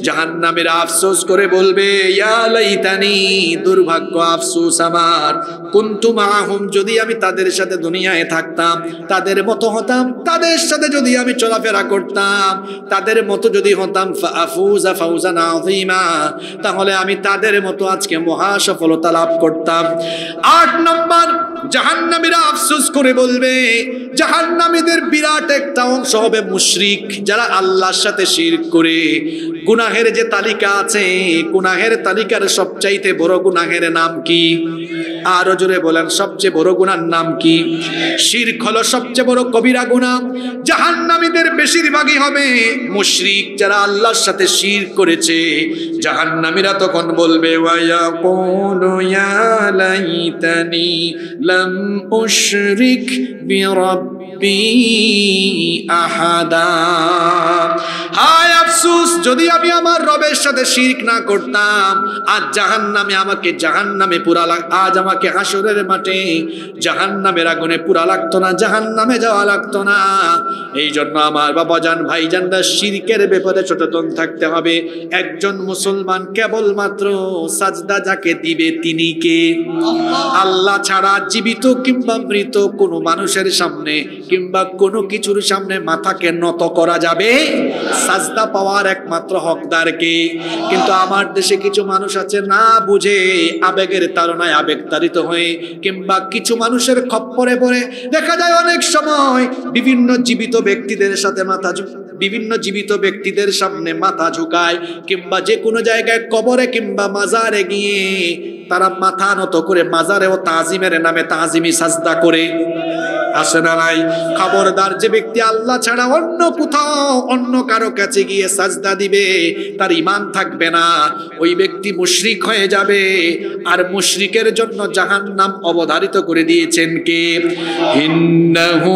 জাহান্নামীরা আফসোস করে বলবে, ইয়া লাইতানি, দুর্ভাগ্য, আফসোস আমার, কুনতু মাআহুম, যদি আমি তাদের সাথে দুনিয়ায় থাকতাম, তাদের মতো হতাম, তাদের সাথে যদি আমি চলাফেরা করতাম, তাদের মতো যদি হতাম, ফাআফুযা ফাওজান আযীমা, তাহলে আমি তাদের মতো আজকে মহা সফলতা লাভ করতাম। 8 নম্বর, জাহান্নামীরা আফসোস করে বলবে, জাহান্নামীদের বিরাট একটা অংশ হবে মুশরিক, যারা আল্লাহর সাথে শিরক করে। গুনাহের যে তালিকা আছে, গুনাহের তালিকার সবচাইতে বড় গুনাহের নাম কি? আরো জোরে বলেন, সবচেয়ে বড় গুনার নাম কি? শিরক হলো সবচেয়ে বড় কবিরা গুনাহ। জাহান্নামীদের বেশিরভাগই হবে মুশরিক, যারা আল্লাহর সাথে শিরক করেছে। জাহান্নামীরা তখন বলবে, ওয়া ইয়াকুলু ইয়া লাইতানি লাম উশরিক বিরাব্বি আহাদা। হায় আফসোস, যদি আমি আমার রবের সাথে শিরক না করতাম, আজ জাহান্নামে আমাকে জাহান্নামে পুরা আজ আমাকে হাসরের মাঠে জাহান্নামের আগুনে পুরা লাগতো না, জাহান্নামে যাওয়া লাগতো না। এই জন্য আমার বাবাজান ভাইজানরা শিরকের ব্যাপারে সচেতন থাকতে হবে। একজন মুসলমান কেবলমাত্র সাজদা যাকে দিবে তিনি কে? আল্লাহ ছাড়া জীবিত কিংবা মৃত কোনো মানুষের সামনে কিংবা কোনো কিছুর সামনে মাথাকে নত করা যাবে? সাজদা পাওয়ার একমাত্র হকদার কে? কিন্তু আমার দেশে কিছু মানুষ আছে না বুঝে আবেগের তাড়নায় আবেগতাড়িত হয়ে কিংবা কিছু মানুষের খপ্পরে পড়ে দেখা যায় অনেক সময় বিভিন্ন জীবিত ব্যক্তিদের সাথে বিভিন্ন জীবিত ব্যক্তিদের সামনে মাথা ঝুঁকায় কিংবা যে কোনো জায়গায় কবরে কিংবা মাজারে গিয়ে তারা মাথা নত করে মাজারেও তাজিমের নামে তাজিমি সাজদা করে। আসে না নাই? খবরদার, যে ব্যক্তি আল্লাহ ছাড়া অন্য কোথাও অন্য কারো কাছে গিয়ে সাজদা দিবে তার ঈমান থাকবে না, ওই ব্যক্তি মুশরিক হয়ে যাবে। আর মুশরিকের জন্য জাহান্নাম অবধারিত করে দিয়েছেন কে? ইন্নাহু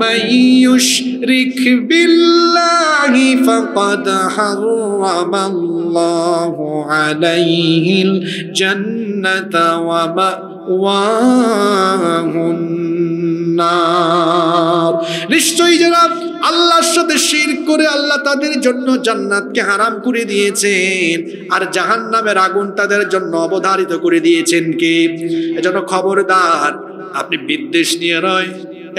মাইয়ুশরিক বিল্লাহি ফাকাদ হারামাল্লাহু আলাইহিল জান্নাতা ওয়া মাওয়াহুন নার। নিশ্চয়ই যারা আল্লাহর সাথে শিরক করে আল্লাহ তাদের জন্য জান্নাতকে হারাম করে দিয়েছেন আর জাহান্নামের আগুন তাদের জন্য অবধারিত করে দিয়েছেন কে? এজন্য খবরদার, আপনি বিদ্বেষ নিয়ে নয়,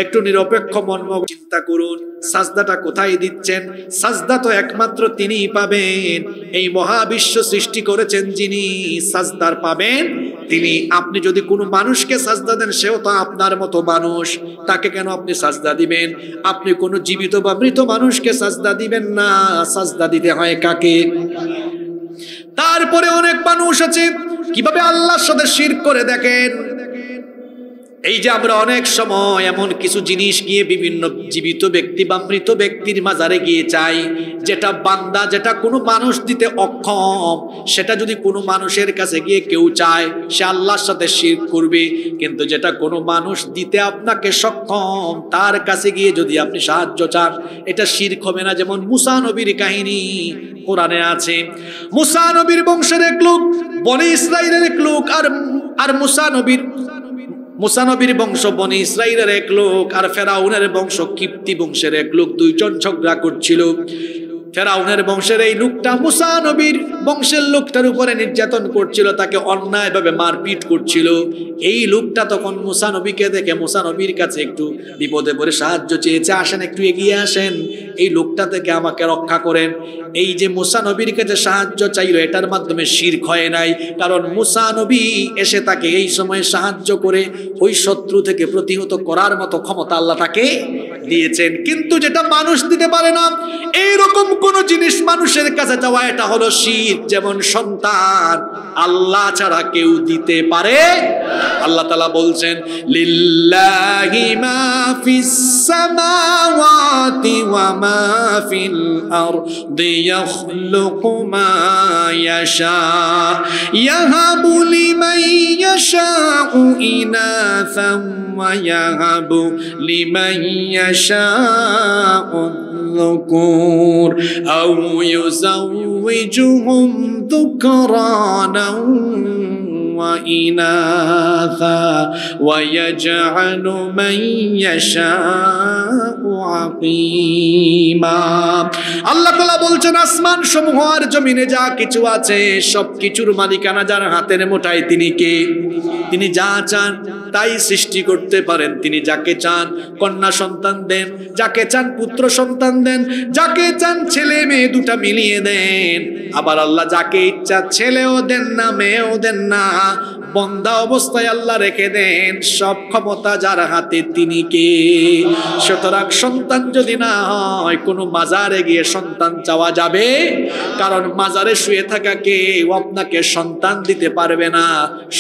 একটু নিরপেক্ষ মন চিন্তা করুন, সাজদাটা কোথায় দিচ্ছেন? সাজদা তো একমাত্র তিনিই পাবেন, এই মহাবিশ্ব সৃষ্টি করেছেন যিনি, সাজদার পাবেন তিনি। আপনি যদি কোনো মানুষকে সাজদা দেন সেও তো আপনার মতো মানুষ, তাকে কেন আপনি সাজদা দিবেন? আপনি কোনো জীবিত বা মৃত মানুষকে সাজদা দিবেন না, সাজদা দিতে হয় কাকে? তারপরে অনেক মানুষ আছে কিভাবে আল্লাহর সাথে শিরক করে দেখেন। এই যে আমরা অনেক সময় এমন কিছু জিনিস গিয়ে বিভিন্ন জীবিত ব্যক্তি বা মৃত ব্যক্তির মাজারে গিয়ে চাই, যেটা বান্দা, যেটা কোনো মানুষ দিতে অক্ষম, সেটা যদি কোনো মানুষের কাছে গিয়ে কেউ চায় সে আল্লাহর সাথে শিরক করবে। কিন্তু যেটা কোনো মানুষ দিতে আপনাকে সক্ষম, তার কাছে গিয়ে যদি আপনি সাহায্য চান, এটা শিরক হবে না। যেমন মুসা নবীর কাহিনী কোরআনে আছে। মুসা নবীর বংশের এক লোক, বনি ইসরাইলের এক লোক, আর মুসা নবীর বংশ বনি ইসরাইলের এক লোক, আর ফেরাউনের বংশ কিপ্তি বংশের এক লোক, দুইজন ঝগড়া করছিল। ফেরাউনের বংশের এই লোকটা মুসা নবীর বংশের লোকটার উপরে নির্যাতন করছিল, তাকে অন্যায়ভাবে মারপিট করছিল। এই লোকটা তখন মুসা নবীকে দেখে মুসা নবীর কাছে একটু বিপদে পড়ে সাহায্য চেয়েছে, আসেন একটু এগিয়ে আসেন, এই লোকটা থেকে আমাকে রক্ষা করেন। এই যে মুসা নবীর কাছে সাহায্য চাইল, এটার মাধ্যমে শিরক হয় নাই, কারণ মুসা নবী এসে তাকে এই সময় সাহায্য করে ওই শত্রু থেকে প্রতিহত করার মতো ক্ষমতা আল্লাহ তাকে দিয়েছেন। কিন্তু যেটা মানুষ দিতে পারে না, এইরকম কোন জিনিস মানুষের কাছে যাওয়া, এটা হলো শিরক। যেমন সন্তান আল্লাহ ছাড়া কেউ দিতে পারে? আল্লাহ তাআলা বলছেন, লিল্লাহি মা ফিস সামাওয়াতি ওয়া মা ফিল আরদি ইয়াখলুকু মা ইয়াশা ইয়াহাবু লিমান ইয়াশাউ ইনাসান ওয়া ইয়াহাবু লিমান ইয়াশাউ الذكور أو يزوجهم ذكرانا وإناثا ويجعل من يشاء عقيما। আল্লাহ তাআলা বলছেন, আসমান সমূহ আর জমিনে যা কিছু আছে সব কিছুর মালিকানা যার হাতের মুঠায় তিনি কে? তিনি যা চান তাই সৃষ্টি করতে পারেন। তিনি যাকে চান কন্যা সন্তান দেন, যাকে চান পুত্র সন্তান দেন, যাকে চান ছেলে মেয়ে দুটা মিলিয়ে দেন। আবার আল্লাহ যাকে ইচ্ছা ছেলেও দেন না, মেয়েও দেন না, বন্ধা অবস্থায় আল্লাহ রেখে দেন। সব ক্ষমতা যার হাতে তিনি কে? সুতরাং সন্তান যদি না হয়, কোনো মাজারে গিয়ে সন্তান চাওয়া যাবে? কারণ মাজারে শুয়ে থাকা কেউ আপনাকে সন্তান দিতে পারবে না।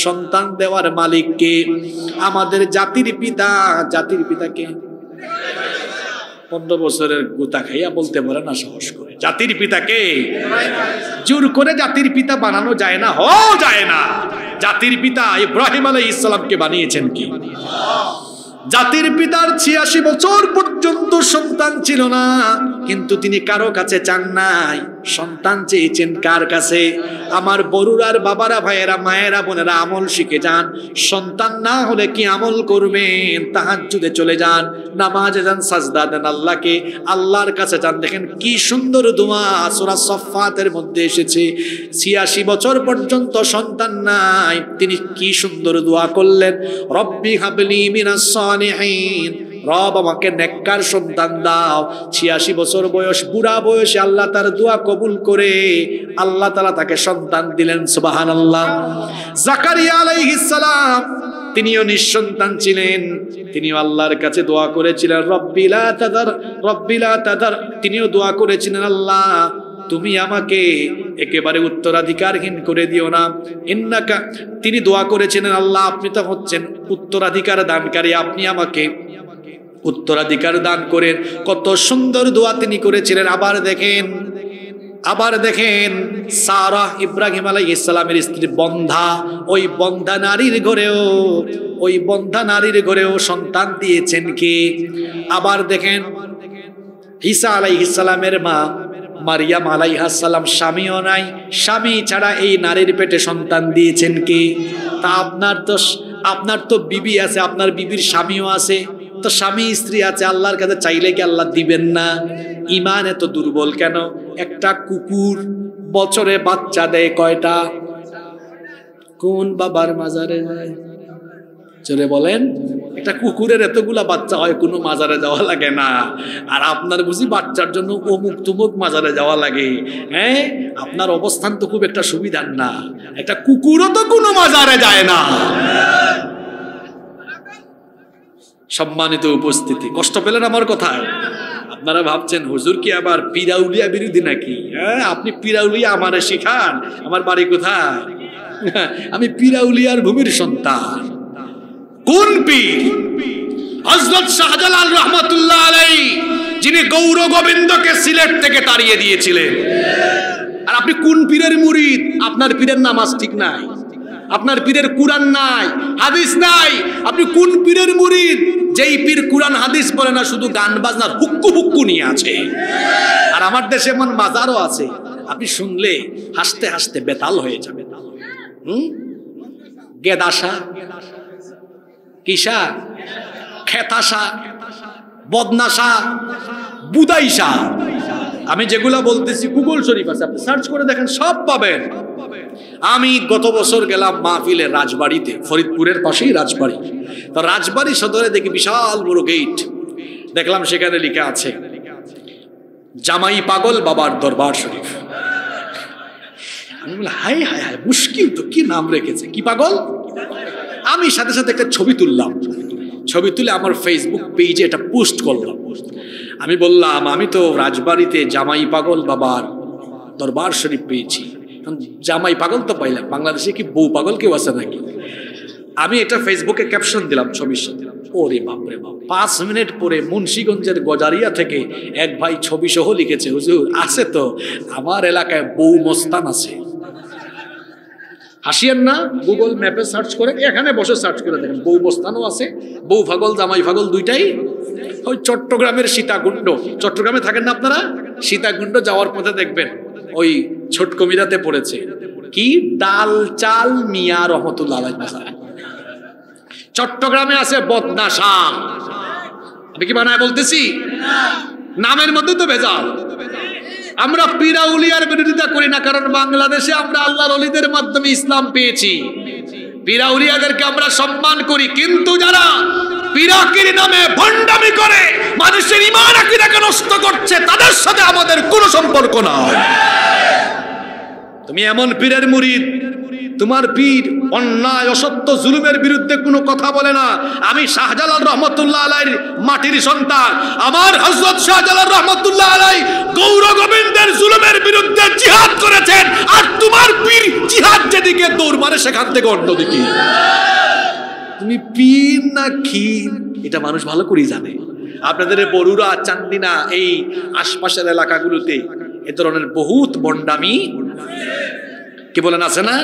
সন্তান দেওয়ার মালিক কে? আমাদের জাতির পিতা। জাতির পিতা কে? 15 বছরের গোতা খাইয়া বলতে পারে না সাহস করে। জাতির পিতা কে? জোর করে জাতির পিতা বানানো যায় না, যায় না। জাতির পিতা ইব্রাহিম আলাইহিস সালামকে বানিয়েছেন কি? জাতির পিতার 86 বছর পর্যন্ত সন্তান ছিল না, কিন্তু তিনি কারো কাছে চান নাই, সন্তান চেয়েছেন কার কাছে? আমার বড়ুরার বাবারা, ভাইয়েরা, মায়েরা, বোনেরা, আমল শিখে যান। সন্তান না হলে কি আমল করবেন? তাহাজ্জুদে চলে যান, নামাজে যান, সাজদা দেন আল্লাহকে, আল্লাহর কাছে যান। দেখেন কি সুন্দর দোয়া সূরা সাফফাতের মধ্যে এসেছে। ৮৬ বছর পর্যন্ত সন্তান নাই, তিনি কি সুন্দর দোয়া করলেন, রব্বি হাবলি মিনাস সালিহিন, রব আমাকে নেককার সন্তান দাও। ৮৬ বছর বয়স, বুড়া বয়সে আল্লাহ তার দোয়া কবুল করে আল্লাহ তাআলা তাকে সন্তান দিলেন। সুবহানাল্লাহ। জাকারিয়া আলাইহিস সালাম, তিনিও নিঃসন্তান ছিলেন, তিনিও আল্লাহর কাছে দোয়া করেছিলেন, রব্বি লা তাদার, রব্বি লা তাদার। তিনিও দোয়া করেছিলেন, আল্লাহ তুমি আমাকে একেবারে উত্তরাধিকারহীন করে দিও না। ইন্নাকা, তিনি দোয়া করেছিলেন, আল্লাহ আপনি তো হচ্ছেন উত্তরাধিকার দানকারী, আপনি আমাকে উত্তরাধিকার দান করেন। কত সুন্দর দোয়া তিনি করেছিলেন। আবার দেখেন সারা, ইব্রাহিম আলাইহিস সালামের স্ত্রী বন্ধা, ওই বন্ধা নারীর ঘরেও সন্তান দিয়েছেন কে? আবার দেখেন ঈসা আলাইহিস সালামের মা মারিয়াম আলাইহিস সালাম, স্বামীও নাই, স্বামী ছাড়া এই নারীর পেটে সন্তান দিয়েছেন কে? তা আপনার তো বিবি আছে, আপনার বিবির স্বামীও আছে, তো স্বামী স্ত্রী আছে, আল্লাহর কাছে চাইলে কি আল্লাহ দিবেন না? ইমান এত দুর্বল কেন? একটা কুকুর বছরে বাচ্চা দেয় কয়টা? কোন বাবার মাজারে যায়? চলে বলেন, একটা কুকুরের এতগুলা বাচ্চা হয়, কোনো মাজারে যাওয়া লাগে না। আর আপনার বুঝি বাচ্চার জন্য অমুক তুমুক মাজারে যাওয়া লাগে? হ্যাঁ, আপনার অবস্থান তো খুব একটা সুবিধার না। একটা কুকুরও তো কোনো মাজারে যায় না। সম্মানিত উপস্থিতি, কষ্ট পেলেন আমার কথায়? আপনারা ভাবছেন হুজুর কি আবার পিরাউলিয়া বিরোধী নাকি? হ্যাঁ, আপনি পিরাউলিয়া আমারে শিখান। আমার বাড়ি কোথায়? আমি পিরাউলিয়ার ভূমির সন্তান। কোন পীর? হযরত শাহজালাল রাহমাতুল্লাহ আলাইহি, যিনি গৌর গোবিন্দকে সিলেট থেকে তাড়িয়ে দিয়েছিলেন। আর আপনি কোন পীরের মুরিদ? আপনার পীরের নামাজ ঠিক নাই, আপনার পীরের কুরআন নাই, হাদিস নাই। আপনি কোন পীরের মুরিদ? যেই পীর কুরআন হাদিস পড়ে না, শুধু গান বাজনার হুক্কু হুক্কু নিয়ে আছে। আর আমার দেশে এমন মাজারও আছে, আপনি শুনলে হাসতে হাসতে বেতাল হয়ে যাবে। গেদাসা, কিসা, খেতাসা, বদনাসা, বুদাইসা, আমি যেগুলা বলতেছি গুগল শরীফ আছে, আপনি সার্চ করে দেখেন, সব পাবেন। আমি গত বছর গেলাম মাহফিলে রাজবাড়িতে, ফরিদপুরের পাশেই রাজবাড়ি। তো রাজবাড়ি সদরে দেখি বিশাল বড় গেট, দেখলাম সেখানে লেখা আছে জামাই পাগল বাবার দরবার শরীফ। আমি বললাম হাই হাই হাই, মুশকিল তো, কি নাম রেখেছে, কি পাগল। আমি সাথে সাথে একটা ছবি তুললাম, ছবি তুলে আমার ফেসবুক পেজে এটা পোস্ট করলাম। আমি বললাম আমি তো রাজবাড়িতে জামাই পাগল বাবার দরবার শরীফ পেয়েছি, জামাই পাগল তো পাইলাম, বাংলাদেশে কি বউ পাগল কেউ আছে নাকি? আমি এটা ফেসবুকে ক্যাপশন দিলাম, ছবির সাথে। ওরে বাপরে বাপ, 5 মিনিট পরে মুন্সিগঞ্জের গজারিয়া থেকে এক ভাই ছবি সহ লিখেছে, হুজুর আছে তো, আমার এলাকায় বউ মস্তান আছে। হাসিয়েন না, গুগল ম্যাপে সার্চ করেন, এখানে বসে সার্চ করে দেখেন, বউ মস্তানও আছে, বউ পাগল জামাই পাগল দুইটাই। ওই চট্টগ্রামের সীতাকুণ্ড, চট্টগ্রামে থাকেন না আপনারা? সীতাকুণ্ড যাওয়ার পথে দেখবেন ওই ছোট কবিরাতে পড়েছে কি, ডাল চাল মিয়া রহমতুল্লাহ আলাইহি মাজার। চট্টগ্রামে আছে বদনাশা। আমি কি বানায় বলতেছি? নামের মধ্যে তো ভেজাল। আমরা পিরাউলিয়ার বিরোধিতা করি না, কারণ বাংলাদেশে আমরা আল্লাহর ওলিদের মাধ্যমে ইসলাম পেয়েছি। পিরাউলিয়াদেরকে আমরা সম্মান করি, কিন্তু যারা পিরাকির নামে ভণ্ডামি করে মানুষের ঈমান আকীদাকে নষ্ট করছে, তাদের সাথে আমাদের কোনো সম্পর্ক নাই। তুমি এমন পীরের মুরিদ, তোমার পীর অন্যায় অসত্য জুলুমের বিরুদ্ধে কোনো কথা বলে না। আমি শাহজালাল রহমতুল্লাহ আলাইহির মাটির সন্তান, আমার হযরত শাহজালাল রহমতুল্লাহ আলাইহি গৌর গোবিন্দের জুলুমের বিরুদ্ধে জিহাদ করেছেন, আর তোমার পীর জিহাদ যেদিকে দৌড় মারে সেখান থেকে অন্যদিকে। তুমি পীর না খির এটা মানুষ ভালো করেই জানে। আপনাদের বরুড়া, চান্দিনা, এই আশপাশের এলাকাগুলোতে এ ধরনের বহুত ভণ্ডামি কি বলেন আছে না?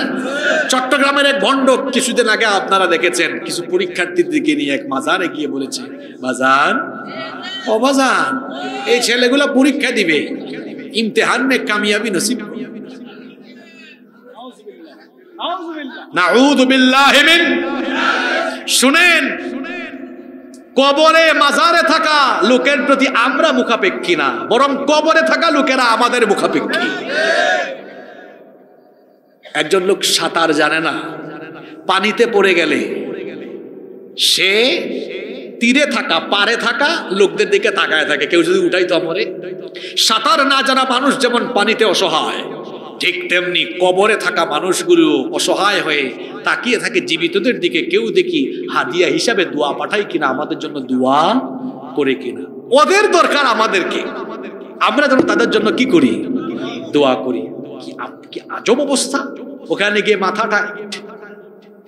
চট্টগ্রামের এক ভণ্ড কিছুদিন আগে আপনারা দেখেছেন, কিছু পরীক্ষার্থীদেরকে নিয়ে এক মাজারে গিয়ে বলেছে, বাজান ও বাজান, এই ছেলেগুলো পরীক্ষা দিবে, इम्तिहान में कामयाबी नसीब नाऊज़ु बिल्लाहि मिन। শুনেন, কবরে মাজারে থাকা লোকের প্রতি আমরা মুখাপেক্ষী না, বরং কবরে থাকা লোকেরা আমাদের মুখাপেক্ষী। একজন লোক সাঁতার জানে না, পানিতে পড়ে গেলে সে তীরে থাকা পারে থাকা লোকদের দিকে তাকায় থাকে, কেউ যদি উঠাই তো মরে। সাঁতার না জানা মানুষ যেমন পানিতে অসহায়, ঠিক তেমনি কবরে থাকা মানুষগুলো অসহায় হয়ে তাকিয়ে থাকে জীবিতদের দিকে। কেউ দেখি হাদিয়া হিসাবে দোয়া পাঠাই কিনা, আমাদের জন্য দোয়া করে কিনা। ওদের দরকার আমাদেরকে, আমরা যেন তাদের জন্য কি করি, দোয়া করি। কি আজব অবস্থা! ওখানে গিয়ে মাথাটা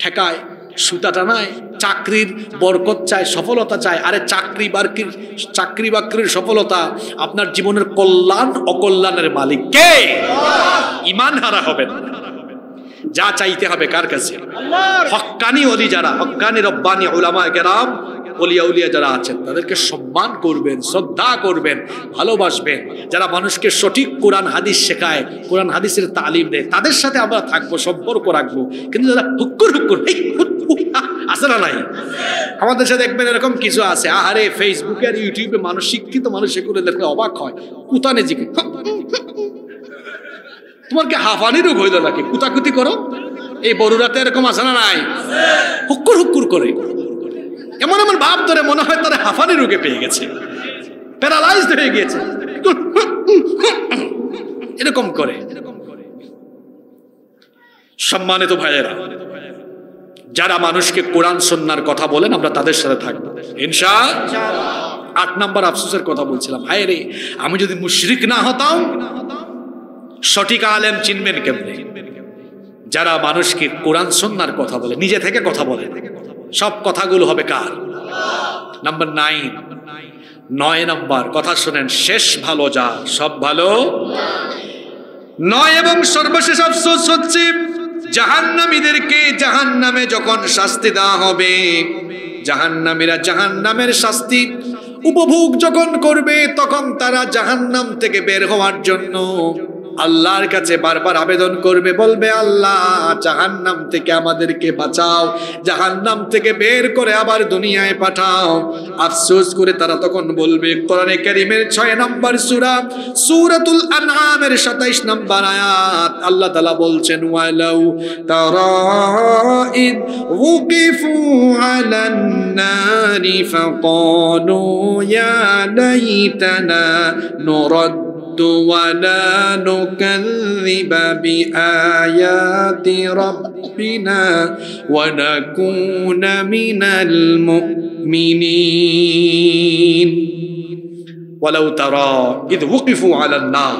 ঠেকায়, সুতা টানায়, চাকরির বরকত চায়, সফলতা চায়। আরে চাকরি বাকরির সফলতা আপনার জীবনের কল্যাণ অকল্যাণের মালিক কে? ঈমান হারা হবেন। যা চাইতে হবে কার কাছে? হক্কানি ওলি যারা, হক্কানি রব্বানি উলামায়ে কেরাম, ওলিয়া উলিয়া যারা আছেন তাদেরকে সম্মান করবেন, শ্রদ্ধা করবেন, ভালোবাসবেন। যারা মানুষকে সঠিক কোরআন হাদিস শেখায়, কোরআন হাদিসের তালিম দেয়, তাদের সাথে আমরা থাকবো, সম্পর্ক রাখবো। কিন্তু যারা হুক্কুর আছে না নাই, আমাদের সাথে দেখবেন এরকম কিছু আছে। আহারে ফেসবুকে আর ইউটিউবে মানুষ, শিক্ষিত মানুষ এগুলো দেখলে অবাক হয়। কুতানে জিকে, তোমার কি হাঁফানি রোগ হইল নাকি? কুতাকুতি করো। এই বড়ুরাতে এরকম আছে না নাই? হুক্কুর করে এমন এমন ভাব ধরে মনে হয় তারা হাঁফানি রোগে পেয়ে গেছে, প্যারালাইজড হয়ে গিয়েছে, এরকম করে। সম্মানিত ভাইয়েরা, যারা মানুষকে কোরআন সুন্নাহর কথা বলেন আমরা তাদের সাথে থাকবো ইনশাআল্লাহ। 8 নম্বর আফসোসের কথা বলছিলাম। হায় রে, আমি যদি মুশরিক না হতাম, সঠিক আলেম চিনবেন কেমনে? যারা মানুষকে কোরআন সুন্নাহর কথা বলে, নিজে থেকে কথা বলে, সব কথাগুলো হবে কার? নাম্বার 9 নম্বর কথা শুনেন, শেষ ভালো যা, সব ভালো 9 এবং সর্বশেষ আফসোস হচ্ছে জাহান্নামীদেরকে জাহান্নামে যখন শাস্তি দেওয়া হবে, জাহান্নামীরা জাহান্নামের শাস্তি উপভোগ যখন করবে, তখন তারা জাহান্নাম থেকে বের হওয়ার জন্য আল্লাহর কাছে বারবার আবেদন করবে, বলবে আল্লাহ জাহান্নাম থেকে আমাদেরকে বাঁচাও, জাহান্নাম থেকে বের করে আবার দুনিয়ায় পাঠাও। আফসোস করে তারা তখন বলবে, কোরআনে কারীমের 6 নম্বর সূরা সূরাতুল আনআমের 27 নম্বর আয়াত আল্লাহ তাআলা বলছেন, ওয়ালাউ তারা ইদ ওয়াকিফু আলান নারি ফাকালু ইয়া লাইতানা নুরাদ ولا نكذب بآيات ربنا ونكون من المؤمنين ولو ترى إذ وقفوا على النار।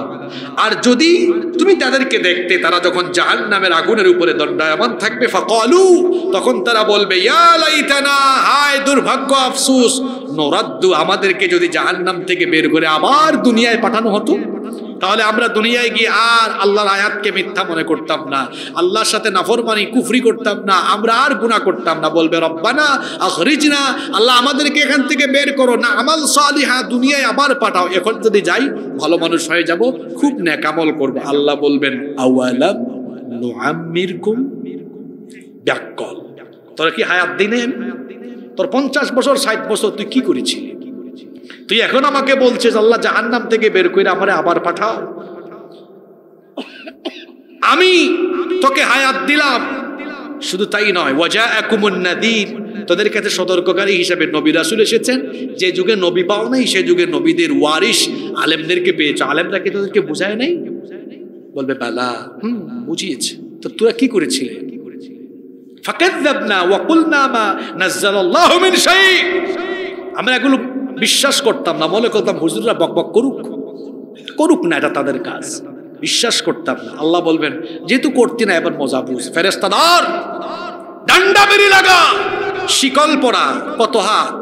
আর যদি তুমি তাদেরকে দেখতে তারা যখন জাহান্নামের আগুনের উপরে দণ্ডায়মান থাকবে, ফাকালু, তখন তারা বলবে, ইয়া লাইতানা, হায় দুর্ভাগ্য, আফসোস, নুরাদ্দু, আমাদেরকে যদি জাহান্নাম থেকে বের করে আবার দুনিয়ায় পাঠানো হতো, তাহলে আমরা দুনিয়ায় গিয়ে আর আল্লাহর আয়াতকে মিথ্যা মনে করতাম না, আল্লাহর সাথে নাফরমানি কুফরি করতাম না, আমরা আর গুনাহ করতাম না। বলবে রব্বানা আখরিজনা, আল্লাহ আমাদেরকে এখান থেকে বের করো না, আমাল সালিহা, দুনিয়ায় আবার পাঠাও। এখন যদি যাই ভালো মানুষ হয়ে যাব, খুব নেক আমল করব। আল্লাহ বলবেন, আওয়ালাম নুআম্মিরকুম, ব্যাকল, তোরা কি হায়াত দিলেন? তোর 50 বছর 60 বছর তুই কি করেছিলি? তুই এখন আমাকে বলছিস আল্লাহ জাহান্নাম থেকে বের করে আমারে আবার পাঠাও? আমি তোকে হায়াত দিলাম, শুধু তাই নয়, ওয়াজাআকুমুন নাযীর, তোদের কাছে সতর্ককারী হিসেবে নবী রাসূল এসেছেন। যে যুগে নবী পাও নাই, সে যুগে নবীদের ওয়ারিস আলেমদেরকে পেয়েছ, আলেমরা কি তোদেরকে বুঝায় নাই? বলবে বালা, বুঝিয়েছে। তো তোরা কি করেছিলে? ফাকাযযাবনা ওয়া কুলনা মা নাযালাল্লাহু মিন শাই, আমরা এগুলো বিশ্বাস করতাম না, মনে করতাম হুজুররা বকবক করুক না, এটা তাদের কাজ, বিশ্বাস করতাম না। আল্লাহ বলবেন, যেহেতু করতি না এবার মজা বুঝ, ফেরেশতাদার ডান্ডা বেরি লাগা, শিকল পড়া, কত হাত,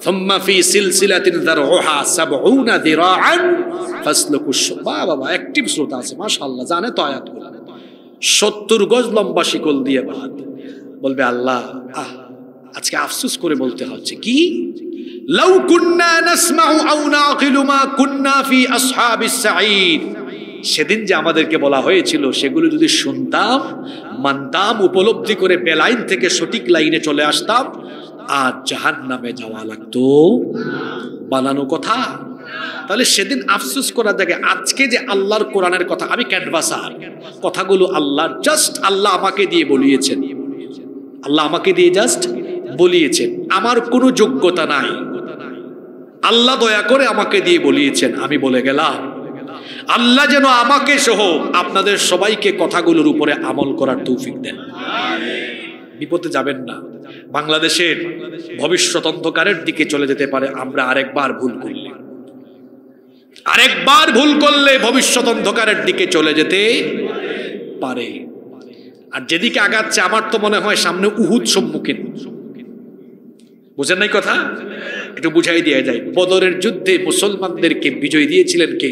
থুম্মা ফি সিলসিলাতিন যারউহা 70 যিরাআন ফাসলুকুশ, বাবা অ্যাক্টিভ শ্রোতা আছে মাশাআল্লাহ, জানে তো আয়াতগুলো। 70 গজ লম্বা শিকল দিয়ে বাঁধ। বলবে আল্লাহ, আজকে আফসোস করে বলতে হচ্ছে, কি লাউ কুন্না নাসমাউ আও নাকিলু মা কুন্না ফি আসহাবিস সাঈদ, সেদিন যে আমাদেরকে বলা হয়েছিল সেগুলো যদি শুনতাম, মানতাম, উপলব্ধি করে বেলাইন থেকে সঠিক লাইনে চলে আসতাম, আর জাহান্নামে যাওয়া লাগতো। বানানো কথা। তাহলে সেদিন আফসোস করা জায়গা, আজকে যে আল্লাহর কোরআনের কথা, আমি ক্যানভাসার, কথাগুলো আল্লাহর, জাস্ট আল্লাহ আমাকে দিয়ে বলিয়েছেন, আল্লাহ আমাকে দিয়ে জাস্ট বলিয়েছেন, আমার কোনো যোগ্যতা নাই, আল্লাহ দয়া করে আমাকে দিয়ে বলিয়েছেন, আমি বলে গেলাম। আল্লাহ যেন আমাকে সহ আপনাদের সবাইকে কথাগুলোর উপরে আমল করার তৌফিক দেন। বিপদে যাবেন না। বাংলাদেশের ভবিষ্যৎ অন্ধকারের দিকে চলে যেতে পারে আমরা আরেকবার ভুল করলে। আরেকবার ভুল করলে ভবিষ্যৎ অন্ধকারের দিকে চলে যেতে পারে। আর যেদিকে আগাচ্ছে আমার তো মনে হয় সামনে উহুদ সম্মুখীন। বুঝেন নাই কথা? একটু বুঝাই দিয়ে যায়। বদরের যুদ্ধে মুসলমানদেরকে বিজয় দিয়েছিলেন কে?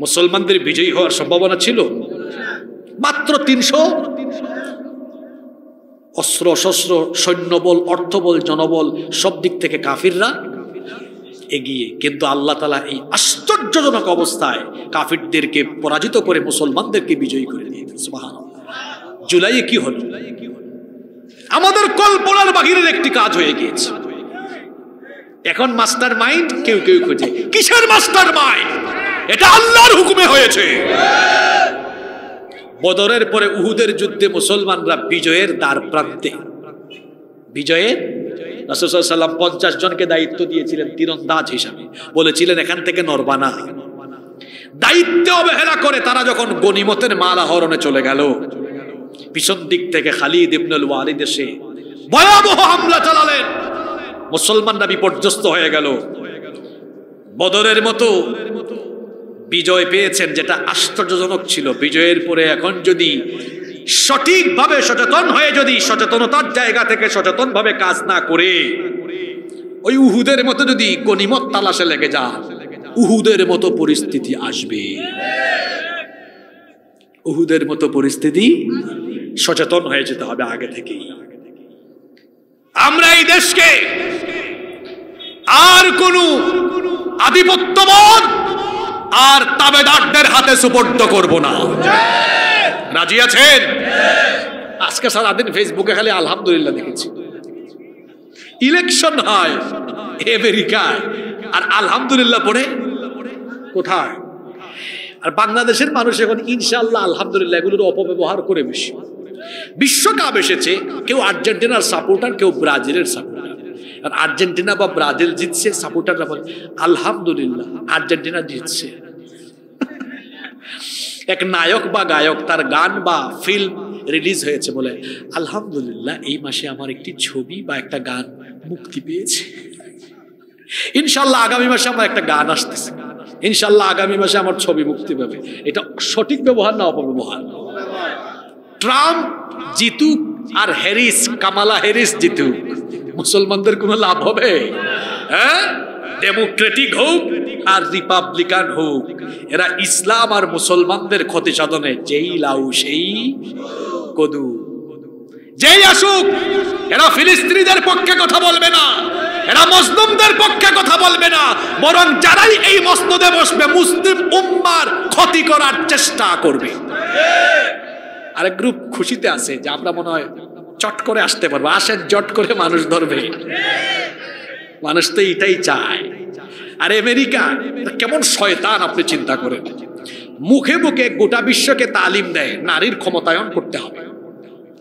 মুসলমানদের বিজয়ী হওয়ার সম্ভাবনা ছিল মাত্র 300। অস্ত্র শস্ত্র, সৈন্যবল, অর্থবল, জনবল সব দিক থেকে কাফিররা এগিয়ে, কিন্তু আল্লাহ তাআলা এই আশ্চর্যজনক অবস্থায় কাফিরদেরকে পরাজিত করে মুসলমানদেরকে বিজয়ী করে দিয়েছেন। সুবহানাল্লাহ। জুলাইয়ে কি হলো? আমাদের কল্পনার বাহিরের একটি কাজ হয়ে গিয়েছে। এখন মাস্টার মাইন্ড কেউ কেউ খোঁজে। কিসের মাস্টার মাইন্ড? এটা আল্লাহর হুকুমে হয়েছে। বদরের পরে উহুদের যুদ্ধে মুসলমানরা বিজয়ের দ্বার প্রান্তে। বিজয়ের রাসূল সাল্লাল্লাহু আলাইহি ওয়াসাল্লাম 50 জনকে দায়িত্ব দিয়েছিলেন তীরন্দাজ হিসাবে, বলেছিলেন এখান থেকে নড়বা না। দায়িত্ব অবহেলা করে তারা যখন গনিমতের মাল আহরণে চলে গেল, পিছন দিক থেকে খালিদ ইবনুল ওয়ালিদ এসে ভয়াবহ হামলা চালালেন। মুসলমানরা বিপর্যস্ত হয়ে গেল। বদরের মতো বিজয় পেয়েছেন, যেটা আশ্চর্যজনক ছিল। বিজয়ের পরে এখন যদি সঠিকভাবে সচেতন হয়ে, যদি সচেতনতার জায়গা থেকে সচেতনভাবে কাজ না করে ওই উহুদের মতো যদি গনিমত তালাশে লেগে যান, উহুদের মতো পরিস্থিতি আসবে। উহুদের মতো পরিস্থিতি। সচেতন হয়ে যেতে হবে আগে থেকেই। আমরা এই দেশকে আর কোন আধিপত্যবাদ আর তাবেদারদের হাতে সুপর্দ করব না। রাজি আছেন? আজকে সারাদিন ফেসবুকে খালি আলহামদুলিল্লাহ দেখেছি। ইলেকশন হয় আমেরিকায়, আর আলহামদুলিল্লাহ পড়ে কোথায়? আর বাংলাদেশের মানুষ এখন ইনশাআল্লাহ আলহামদুলিল্লাহ এগুলোর অপব্যবহার করে বেশি। বিশ্বকাপ এসেছে, কেউ আর্জেন্টিনার সাপোর্টার, কেউ ব্রাজিলের সাপোর্টার। আর আর্জেন্টিনা বা ব্রাজিল জিতছে, সাপোর্টাররা বলে আলহামদুলিল্লাহ আর্জেন্টিনা জিতছে। এক নায়ক বা গায়ক তার গান বা ফিল্ম রিলিজ হয়েছে, বলে আলহামদুলিল্লাহ এই মাসে আমার একটি ছবি বা একটা গান মুক্তি পেয়েছে। ইনশাআল্লাহ আগামী মাসে আমার একটা গান আসতেছে, ইনশাআল্লাহ আগামী মাসে আমার ছবি মুক্তি পাবে। এটা সঠিক ব্যবহার না অপব্যবহার? ট্রাম্প জিতুক আর হ্যারিস, কামালা হ্যারিস জিতুক, মুসলমানদের কোনো লাভ হবে? হ্যাঁ, ডেমোক্রেটিক হোক আর রিপাবলিকান হোক, এরা ইসলাম আর মুসলমানদের ক্ষতি সাধনে যেই লাউ সেই কদু। যেই আসুক, এরা ফিলিস্তিনিদের পক্ষে কথা বলবে না, এরা মুসলিমদের পক্ষে কথা বলবে না, বরং যারাই এই মসনদে বসবে মুসলিম উম্মার ক্ষতি করার চেষ্টা করবে। আরেক গ্রুপ খুশিতে আছে যে আমরা মনে হয় চট করে আসতে পারবো। আসেন, জট করে মানুষ ধরবে। মানুষ তো এটাই চায়। আর আমেরিকা কেমন শয়তান আপনি চিন্তা করেন। মুখে মুখে গোটা বিশ্বকে তালিম দেয় নারীর ক্ষমতায়ন করতে হবে,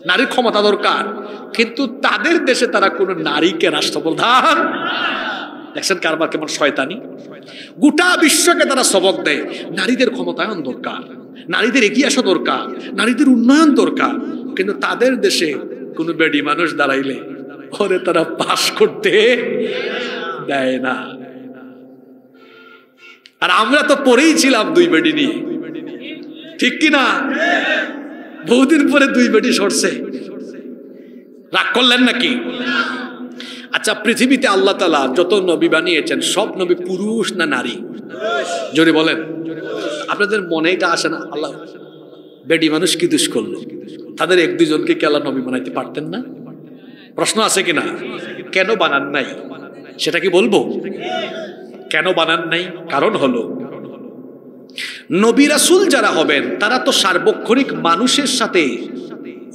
নারীর ক্ষমতা দরকার, কিন্তু তাদের দেশে তারা কোনো নারীকে রাষ্ট্রপ্রধান। দেখছেন কারবার কেমন শয়তানি। গোটা বিশ্বকে তারা সবক দেয় নারীদের ক্ষমতায়ন দরকার, নারীদের এগিয়ে আসা দরকার, নারীদের উন্নয়ন দরকার, কিন্তু তাদের দেশে কোনো বেডি মানুষ দাঁড়াইলে ওরে তারা পাস করতে দেয় না। আর আমরা তো পরেই ছিলাম 2 বেডি নিয়ে, ঠিক কিনা? বহুদিন পরে 2 বেডি সরছে, রাগ করলেন নাকি? আচ্ছা, পৃথিবীতে আল্লাহ তাআলা যত নবী বানিয়েছেন সব নবী পুরুষ না নারী? জোরে বলেন। আপনাদের মনে এটা আসে না আল্লাহ বেডি মানুষ কি দোষ করলো? তাদের 1-2 জনকে কি আল্লাহ নবী বানাইতে পারতেন না? প্রশ্ন আছে কিনা? কেন বানান নাই? সেটা কি বলবো? কেন বানান নাই? কারণ হলো নবী রাসূল যারা হবেন তারা তো সার্বক্ষণিক মানুষের সাথে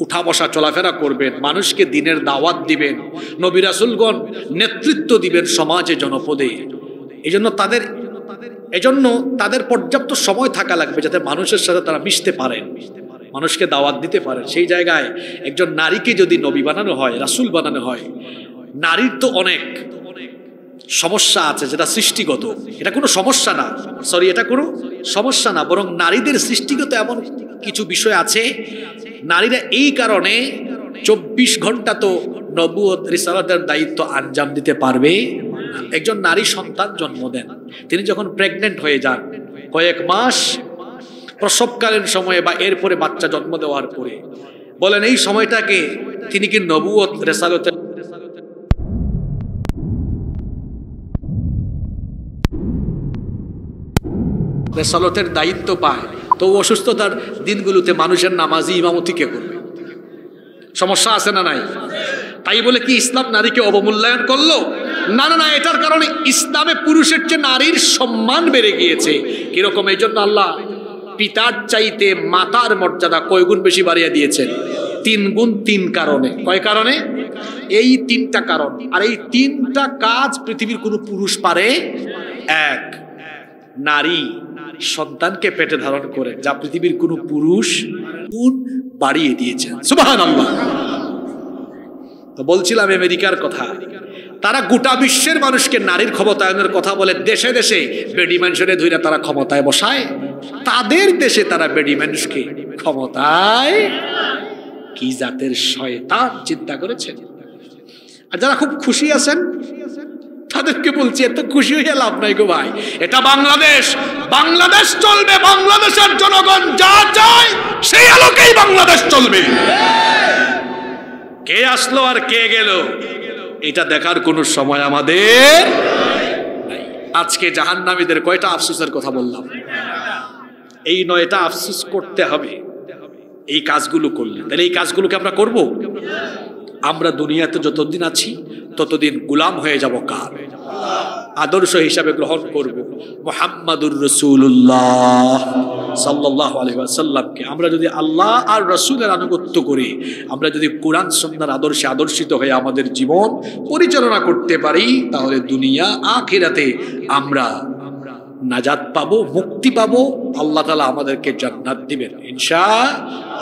উঠা বসা চলাফেরা করবেন, মানুষকে দ্বীনের দাওয়াত দিবেন, নবী রাসূলগণ নেতৃত্ব দিবেন সমাজে জনপদে। এজন্য তাদের পর্যাপ্ত সময় থাকা লাগবে যাতে মানুষের সাথে তারা মিশতে পারেন, মানুষকে দাওয়াত দিতে পারেন। সেই জায়গায় একজন নারীকে যদি নবী বানানো হয়, রাসূল বানানো হয়, নারীর তো অনেক সমস্যা আছে যেটা সৃষ্টিগত। এটা কোনো সমস্যা না, এটা কোনো সমস্যা না, বরং নারীদের সৃষ্টিগত এমন কিছু বিষয় আছে, নারীরা এই কারণে 24 ঘন্টা তো নবুয়ত রিসালাতের দায়িত্ব আঞ্জাম দিতে পারবে। একজন নারী সন্তান জন্ম দেন, তিনি যখন প্রেগনেন্ট হয়ে যান, কয়েক মাস প্রসবকালীন সময়ে বা এরপরে বাচ্চা জন্ম দেওয়ার পরে, বলেন এই সময়টাকে তিনি কি নবুয়ত রেসালতের দায়িত্ব পায়? তো অসুস্থতার দিনগুলোতে মানুষের নামাজি ইমামতি কে করবে? সমস্যা আছে না নাই? তাই বলে কি ইসলাম নারীকে অবমূল্যায়ন করলো? না না না, এটার কারণে ইসলামে পুরুষের চেয়ে নারীর সম্মান বেড়ে গিয়েছে। কিরকম? এই জন্য আল্লাহ পিতার চাইতে মাতার মর্যাদা কয় গুণ বেশি বাড়িয়ে দিয়েছেন? 3 গুণ। 3 কারণে। কয় কারণে? এই 3টা কারণ। আর এই 3টা কাজ পৃথিবীর কোনো পুরুষ পারে? 1, নারী সন্তানকে পেটে ধারণ করে, যা পৃথিবীর কোনো পুরুষ গুণ বাড়িয়ে দিয়েছেন। সুবহানাল্লাহ। তো বলছিলাম আমেরিকার কথা, তারা গোটা বিশ্বের মানুষকে নারীর ক্ষমতায়নের কথা বলে, দেশে দেশে বেডি মানুষের ধইরা তারা ক্ষমতায় বসায়। তাদের দেশে তারা বেডি মানুষকে ক্ষমতায়, কি জাতের শয়তান চিন্তা করেছেন? আর যারা খুব খুশি আছেন তাদেরকে বলছি, এত খুশি হয়ে লাভ নাই গো ভাই, এটা বাংলাদেশ, বাংলাদেশ চলবে, বাংলাদেশের জনগণ যা চায় সেই আলোকেই বাংলাদেশ চলবে। কে আসলো আর কে গেল এটা দেখার কোনো সময় আমাদের নাই। আজকে জাহান্নামীদের কয়টা আফসোসের কথা বললাম, এই 9টা আফসোস করতে হবে এই কাজগুলো করলে। তাহলে এই কাজগুলোকে আমরা করব। আমরা দুনিয়াতে যতদিন আছি ততদিন গোলাম হয়ে যাব কার? আদর্শ হিসাবে গ্রহণ করব মুহাম্মাদুর রাসূলুল্লাহ সাল্লাল্লাহু আলাইহি ওয়াসাল্লামকে। আমরা যদি আল্লাহ আর রাসূলের আনুগত্য করি, আমরা যদি কোরআন সুন্নাহর আদর্শে আদর্শিত হয়ে আমাদের জীবন পরিচালনা করতে পারি, তাহলে দুনিয়া আখিরাতে আমরা নাজাত পাবো, মুক্তি পাবো। আল্লাহ তাআলা আমাদেরকে জান্নাত দিবেন ইনশাআল্লাহ।